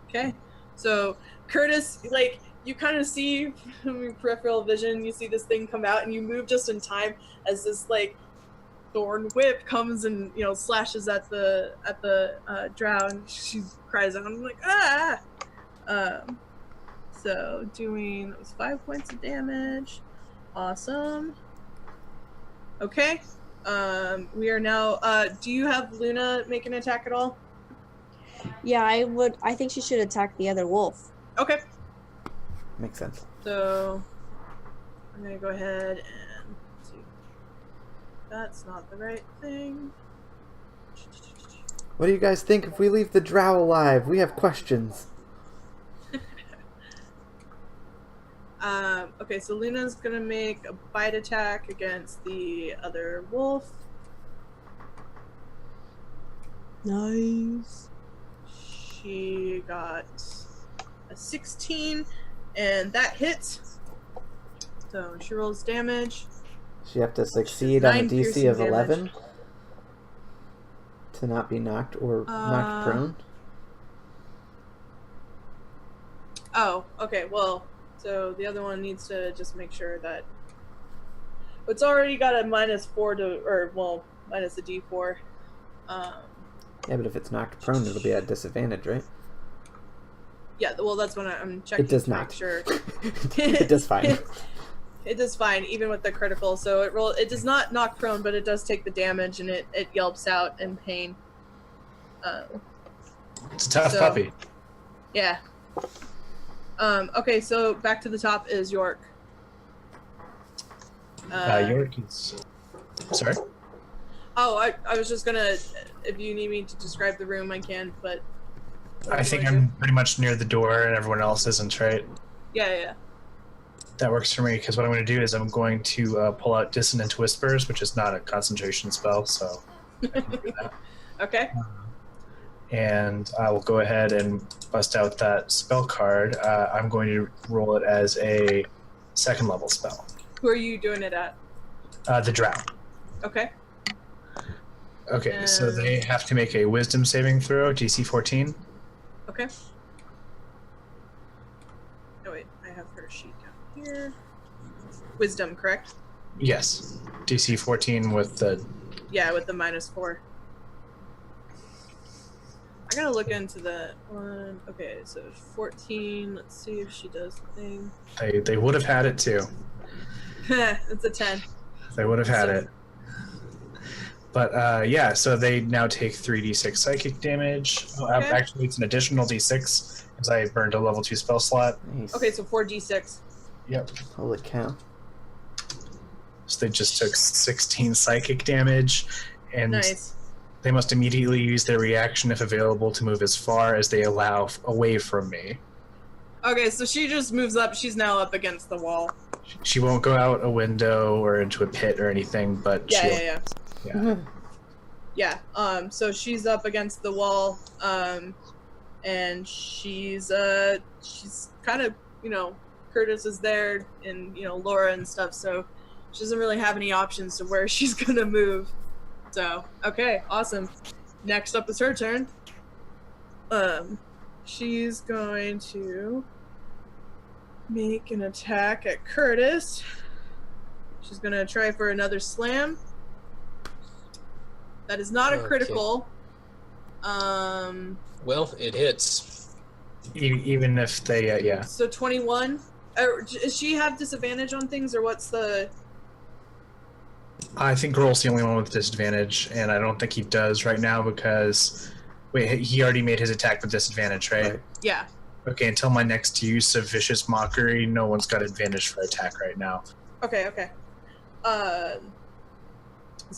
okay. So Curtis, like, you kind of see from your peripheral vision, you see this thing come out, and you move just in time as this like thorn whip comes and slashes at the drow, and she cries out. I'm like, ah. So doing that was 5 points of damage. Awesome. Okay. We are now. Do you have Luna make an attack at all? Yeah, I think she should attack the other wolf. Okay. Makes sense. So I'm gonna go ahead and see. That's not the right thing. What do you guys think if we leave the drow alive? We have questions. Okay, so Luna's gonna make a bite attack against the other wolf. Nice. She got a 16, and that hits. So she rolls damage. She have to succeed on a 9 DC piercing of 11 damage. to not be knocked or knocked prone. Oh, okay, well, so the other one needs to just make sure that it's already got a -4 to, or well, minus a D4. Yeah, but if it's knocked prone, it'll be at disadvantage, right? Yeah, well, that's when I'm checking It does to not. make sure. It does fine. It does fine, even with the critical. So it does not knock prone, but it does take the damage, and it yelps out in pain. It's a tough puppy. Yeah. Okay, so back to the top is York. York is... Sorry? Oh, I was just gonna, if you need me to describe the room, I can, but... I think I'm pretty much near the door and everyone else isn't, right? Yeah. That works for me, because what I'm going to do is I'm going to pull out Dissonant Whispers, which is not a concentration spell, so I can do that. Okay. And I will go ahead and bust out that spell card. I'm going to roll it as a 2nd level spell. Who are you doing it at? The Drow. Okay. Okay, so they have to make a Wisdom saving throw, DC 14. Okay. Oh wait, I have her sheet down here. Wisdom, correct? Yes, DC 14 with the... Yeah, with the -4. I gotta look into that one. Okay, so 14. Let's see if she does the thing. They would have had it too. It's a 10. They would have had So- it. But yeah, so they now take 3d6 psychic damage. Okay. Actually, it's an additional d6 because I burned a level 2 spell slot. Nice. Okay, so 4d6. Yep. Holy cow. So they just took 16 psychic damage, and Nice. they must immediately use their reaction, if available, to move as far as they allow away from me. Okay, so she just moves up. She's now up against the wall. She won't go out a window or into a pit or anything, but Yeah, she'll, yeah. yeah. Yeah. So she's up against the wall. And she's kind of, Curtis is there and, Laura and stuff, so she doesn't really have any options to where she's gonna move. So, okay, awesome. Next up is her turn. She's going to make an attack at Curtis. She's gonna try for another slam. That is not a Okay. critical. Well, it hits. Even if they, yeah. So 21. Does she have disadvantage on things, or what's the... I think Grohl's the only one with disadvantage, and I don't think he does right now because... Wait, he already made his attack with disadvantage, right? Yeah. Okay, until my next use of Vicious Mockery, no one's got advantage for attack right now. Okay.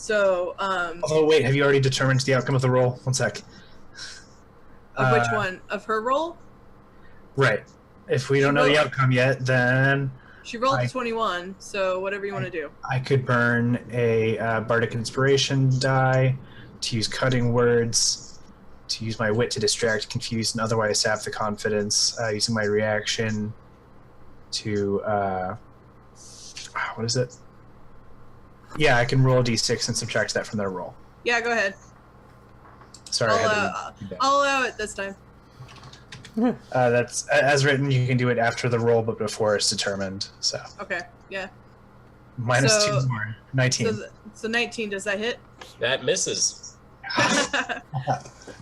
Oh, wait, have you already determined the outcome of the roll? One sec. Of which one? Of her roll? Right. If we don't know the rolled- outcome yet, then She rolled I- 21, so whatever you want to do. I could burn a Bardic Inspiration die to use Cutting Words, to use my wit to distract, confuse, and otherwise sap the confidence, using my reaction to, what is it? Yeah, I can roll a d6 and subtract that from their roll. Yeah, go ahead. Sorry, I had to do that. I'll allow it this time. That's as written. You can do it after the roll, but before it's determined. So Okay, yeah. minus So- 2 more, 19. So 19, does that hit? That misses.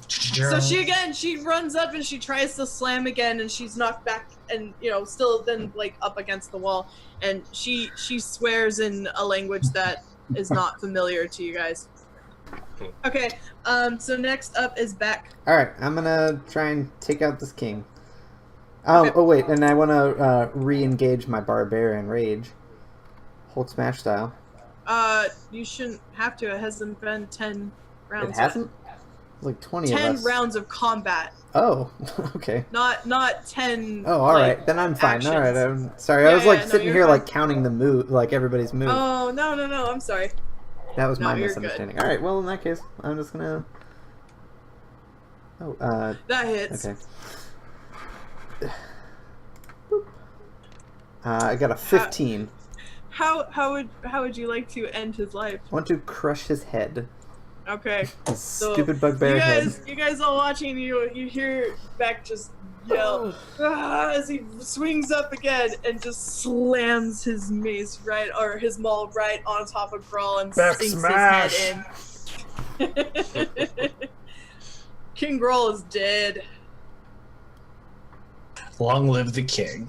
So she runs up and she tries to slam again, and she's knocked back and, still then, up against the wall. And she swears in a language that is not familiar to you guys. Okay, so next up is Beck. Alright, I'm gonna try and take out this king. Oh, Okay. oh wait, and I want to re-engage my barbarian rage. Hulk smash style. You shouldn't have to. It hasn't been 10 rounds. It hasn't? Like 20 10 of us. rounds of combat, Oh, okay. not 10. Oh, alright, then I'm fine. actions. Alright, I'm sorry. Yeah, I was no, sitting you're here fine. counting the move, everybody's move. Oh, no, I'm sorry. That was no, my you're good. misunderstanding. Alright, well in that case, I'm just gonna... Oh, That hits. okay. I got a 15. How would you like to end his life? I want to crush his head. Okay. His So, stupid bugbear head. You guys all watching, you hear Beck just yell as he swings up again and just slams his mace his maul right on top of Grawl and Back sinks smash. his head in. King Grawl is dead. Long live the king.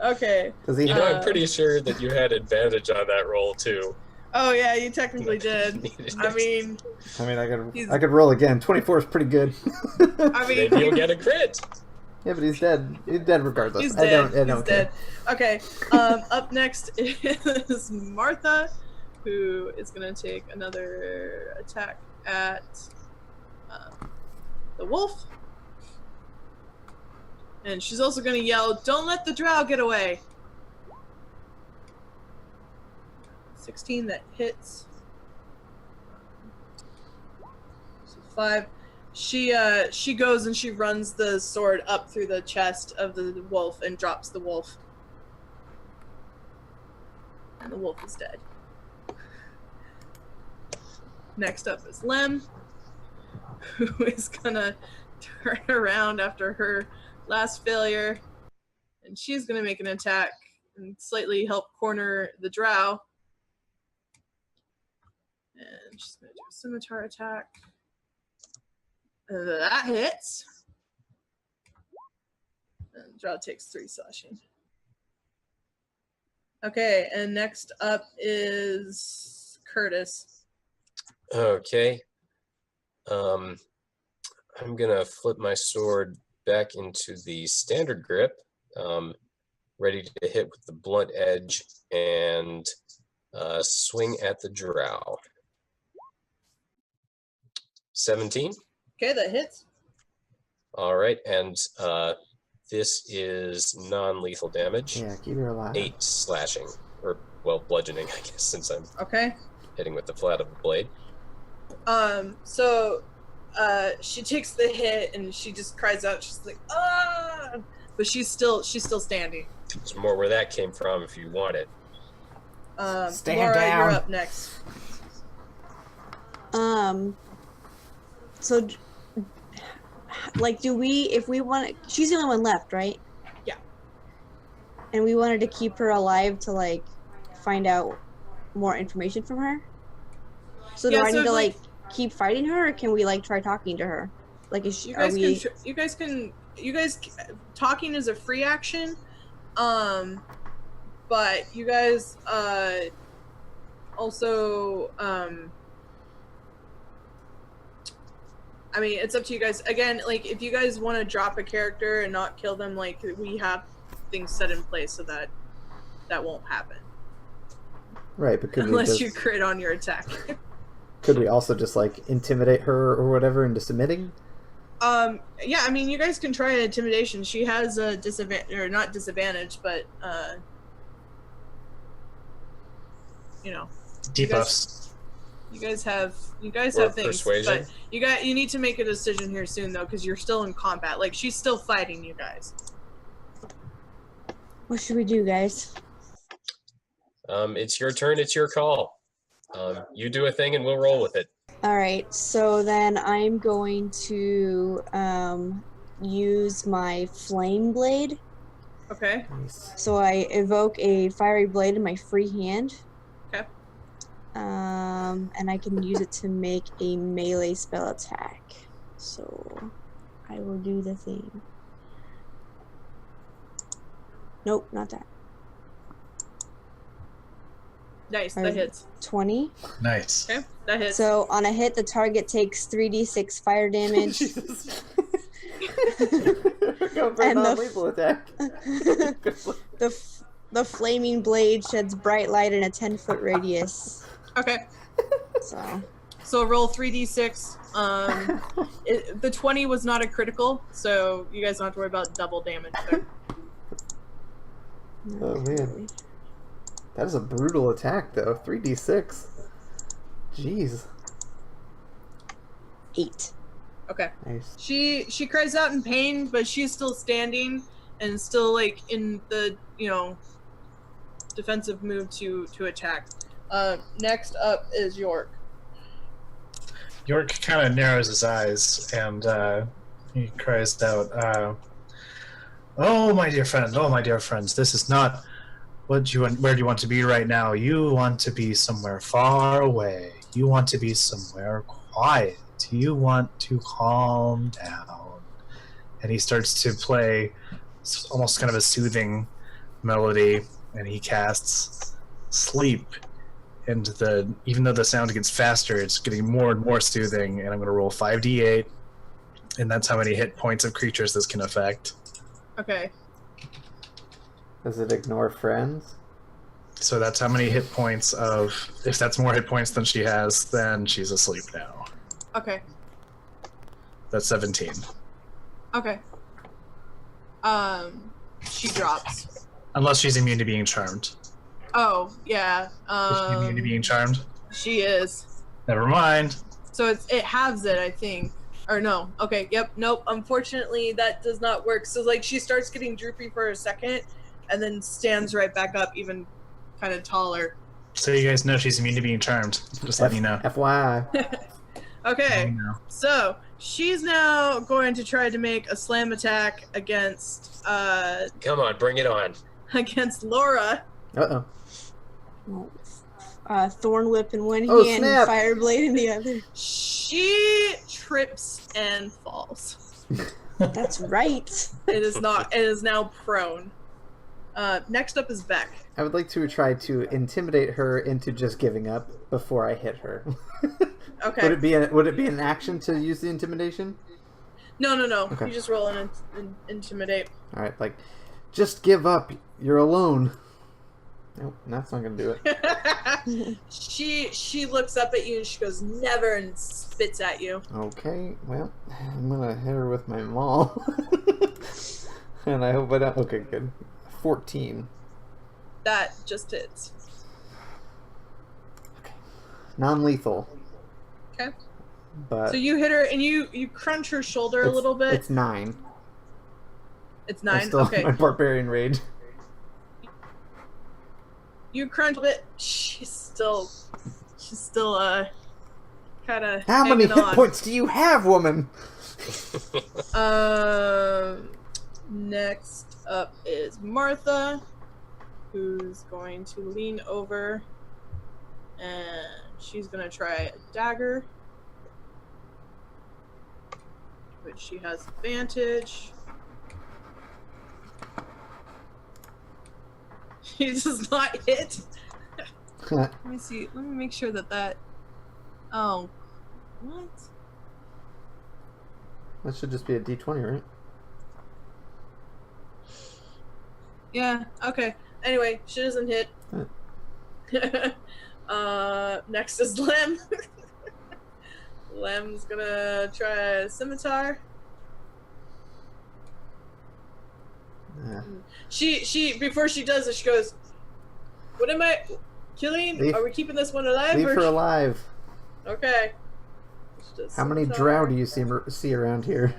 Okay. Does he I'm pretty sure that you had advantage on that roll too. Oh yeah, you technically did. I mean, I could roll again. 24 is pretty good. Maybe you'll get a crit. Yeah, but he's dead. He's dead regardless. he's dead. I don't He's care. dead. Okay. Up next is Martha, who is gonna take another attack at the wolf, and she's also gonna yell, "Don't let the drow get away!" 16, that hits. So 5. She goes and she runs the sword up through the chest of the wolf and drops the wolf. And the wolf is dead. Next up is Lem, who is gonna turn around after her last failure, and she's gonna make an attack and slightly help corner the drow. And she's gonna do a scimitar attack. That hits. And Drow takes 3 slashing. Okay, and next up is Curtis. Okay. I'm gonna flip my sword back into the standard grip, ready to hit with the blunt edge and swing at the drow. 17. Okay, that hits. All right, and this is non-lethal damage. Yeah, keep her alive. 8 slashing, or well, bludgeoning, I guess, since I'm Okay. hitting with the flat of the blade. So she takes the hit and she just cries out. She's like, ah! But she's still standing. There's more where that came from if you want it. Stand Laura, down. you're up next. So, like, if we want, she's the only one left, right? Yeah. And we wanted to keep her alive to, like, find out more information from her? So do I need to, like, keep fighting her, or can we, like, try talking to her? Like, is she, you guys talking is a free action, but you guys, also, I mean, it's up to you guys. Again, like, if you guys want to drop a character and not kill them, like, we have things set in place so that that won't happen. Right, but could Unless we just, you crit on your attack. could we also just, like, intimidate her or whatever into submitting? Yeah, I mean, you guys can try an intimidation. She has a disadvantage, or not disadvantage, but, you know. Debuffs. You guys have Or things, persuasion. but you need to make a decision here soon though, because you're still in combat. Like, she's still fighting you guys. What should we do, guys? It's your turn. It's your call. You do a thing and we'll roll with it. All right, so then I'm going to use my flame blade. Okay. Nice. So I evoke a fiery blade in my free hand. Okay. And I can use it to make a melee spell attack. So I will do the thing. Nope, not that. Nice. That hits. 20. Nice. Okay. That hits. So on a hit, the target takes 3d6 fire damage. Go for And the non-lethal attack. The flaming blade sheds bright light in a 10-foot radius. Okay. So roll 3d6. The 20 was not a critical, so you guys don't have to worry about double damage there. Oh, man. That is a brutal attack, though. 3d6. Jeez. 8. Okay. Nice. She cries out in pain, but she's still standing and still, like, in the, you know, defensive move to attack. Next up is York. York kind of narrows his eyes and he cries out, "Oh, my dear friends, this is not what you want. Where do you want to be right now? You want to be somewhere far away. You want to be somewhere quiet. You want to calm down." And he starts to play almost kind of a soothing melody, and he casts sleep. And even though the sound gets faster, it's getting more and more soothing. And I'm going to roll 5d8, and that's how many hit points of creatures this can affect. Okay. Does it ignore friends? So that's how many hit points of... If that's more hit points than she has, then she's asleep now. Okay. That's 17. Okay. She drops. Unless she's immune to being charmed. Oh, yeah. Is she immune to being charmed? She is. Never mind. So it halves it, I think. Or no. Okay, yep, nope. Unfortunately, that does not work. So, like, she starts getting droopy for a second, and then stands right back up, even kind of taller. So you guys know she's immune to being charmed. Just letting you know. FYI. Okay, You know. so she's now going to try to make a slam attack against Come on, bring it on. against Laura. Uh-oh. Well, thorn whip in one Oh, hand snap. and fire blade in the other. She trips and falls. That's right. It is not. It is now prone. Next up is Beck. I would like to try to intimidate her into just giving up before I hit her. Okay. Would it be an action to use the intimidation? No. Okay. You just roll an intimidate. All right, like, just give up. You're alone. Nope, that's not gonna do it. She looks up at you and she goes, "Never," and spits at you. Okay, well, I'm gonna hit her with my maul. And I hope I don't. Okay, good. 14. That just hits. Okay. Non-lethal. Okay. But So you hit her and you crunch her shoulder a little bit. It's 9. It's I 9. still Okay. have my barbarian rage. You crunch a bit. She's still kind of. How many hit points do you have, woman? Next up is Martha, who's going to lean over and she's going to try a dagger, which she has advantage. He does not hit. Let me see. Let me make sure that. Oh, what? That should just be a D20, right? Yeah. Okay. Anyway, she doesn't hit. Next is Lem. Lem's gonna try a scimitar. Yeah. She before she does it, she goes, "What am I killing? Leave- Are we keeping this one alive?" Leave or her alive. Okay. How many drow do you see around here?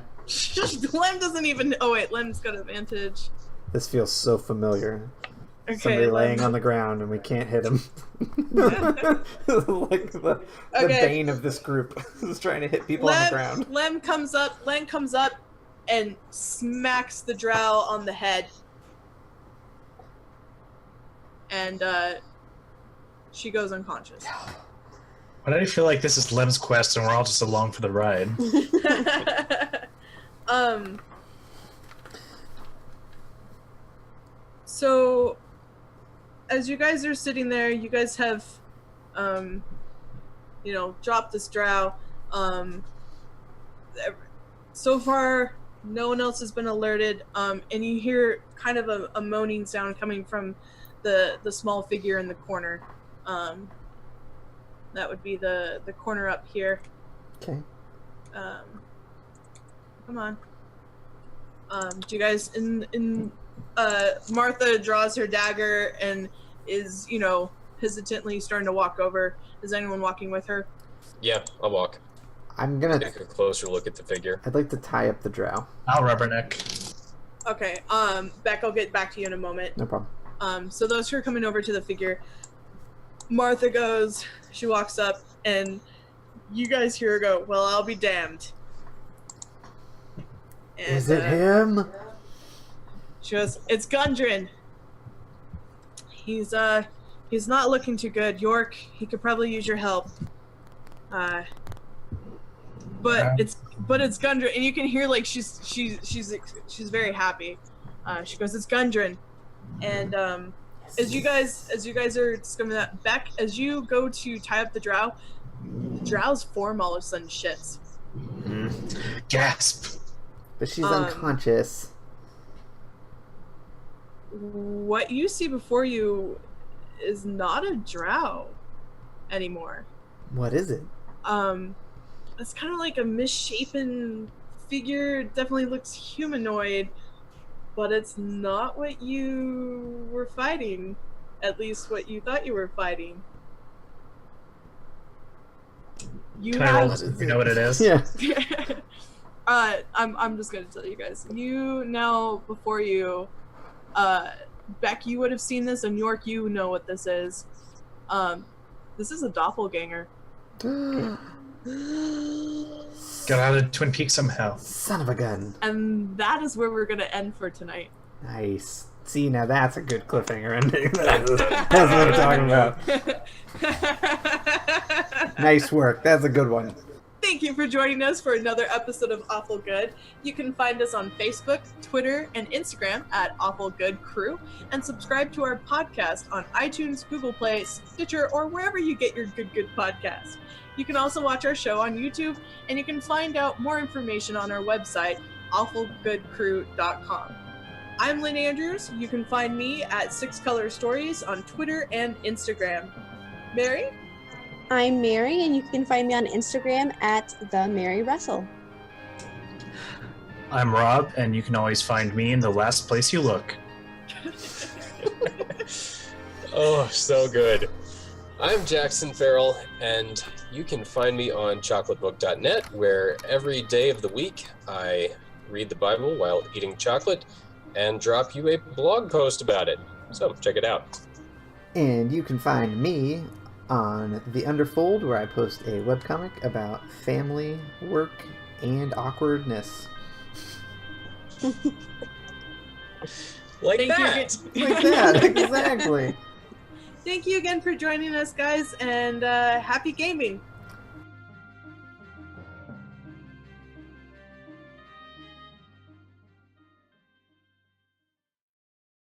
Lem doesn't even. Oh wait, Lem's got advantage. This feels so familiar. Okay, Somebody laying Lem. on the ground and we can't hit him. Like the bane of this group is trying to hit people on the ground. Lem comes up and smacks the drow on the head. And she goes unconscious. Why do I feel like this is Lem's quest and we're all just along for the ride? So as you guys are sitting there, you guys have dropped this drow. So far no one else has been alerted, and you hear kind of a moaning sound coming from the small figure in the corner. That would be the corner up here. Okay. Come on. Do you guys Martha draws her dagger and is, hesitantly starting to walk over. Is anyone walking with her? Yeah, I'll walk. I'm gonna Take a closer look at the figure. I'd like to tie up the drow. I'll rubberneck. Okay. Beck, I'll get back to you in a moment. No problem. So those who are coming over to the figure, Martha goes, she walks up, and you guys hear her go, "Well, I'll be damned." And, Is it him? She goes, "It's Gundren. He's not looking too good. York, he could probably use your help. But it's Gundren," and you can hear like she's very happy. She goes, "It's Gundren," and as you guys are discovering that, Beck, as you go to tie up the drow's form all of a sudden shifts. Gasp. But she's unconscious. What you see before you is not a drow anymore. What is it? It's kind of like a misshapen figure. It definitely looks humanoid, but it's not what you were fighting. At least what you thought you were fighting. Can I roll this if you know what it is? Yeah. I'm just gonna tell you guys. You now before you, Beck, you would have seen this, and York, you know what this is. This is a doppelganger. Got out of Twin Peaks somehow. Son of a gun. And that is where we're gonna end for tonight. Nice. See, now that's a good cliffhanger ending. That's what I'm talking about. Nice work. That's a good one. Thank you for joining us for another episode of Awful Good. You can find us on Facebook, Twitter, and Instagram at Awful Good Crew, and subscribe to our podcast on iTunes, Google Play, Stitcher, or wherever you get your good podcasts. You can also watch our show on YouTube, and you can find out more information on our website, awfulgoodcrew.com. I'm Lynn Andrews. You can find me at 6Color Stories on Twitter and Instagram. Mary? I'm Mary, and you can find me on Instagram at the Mary Russell. I'm Rob, and you can always find me in the last place you look. Oh, so good. I'm Jackson Farrell, and you can find me on chocolatebook.net, where every day of the week I read the Bible while eating chocolate and drop you a blog post about it. So check it out. And you can find me on The Underfold, where I post a webcomic about family, work, and awkwardness. Like Thank that. Like that, exactly. Thank you again for joining us, guys, and happy gaming.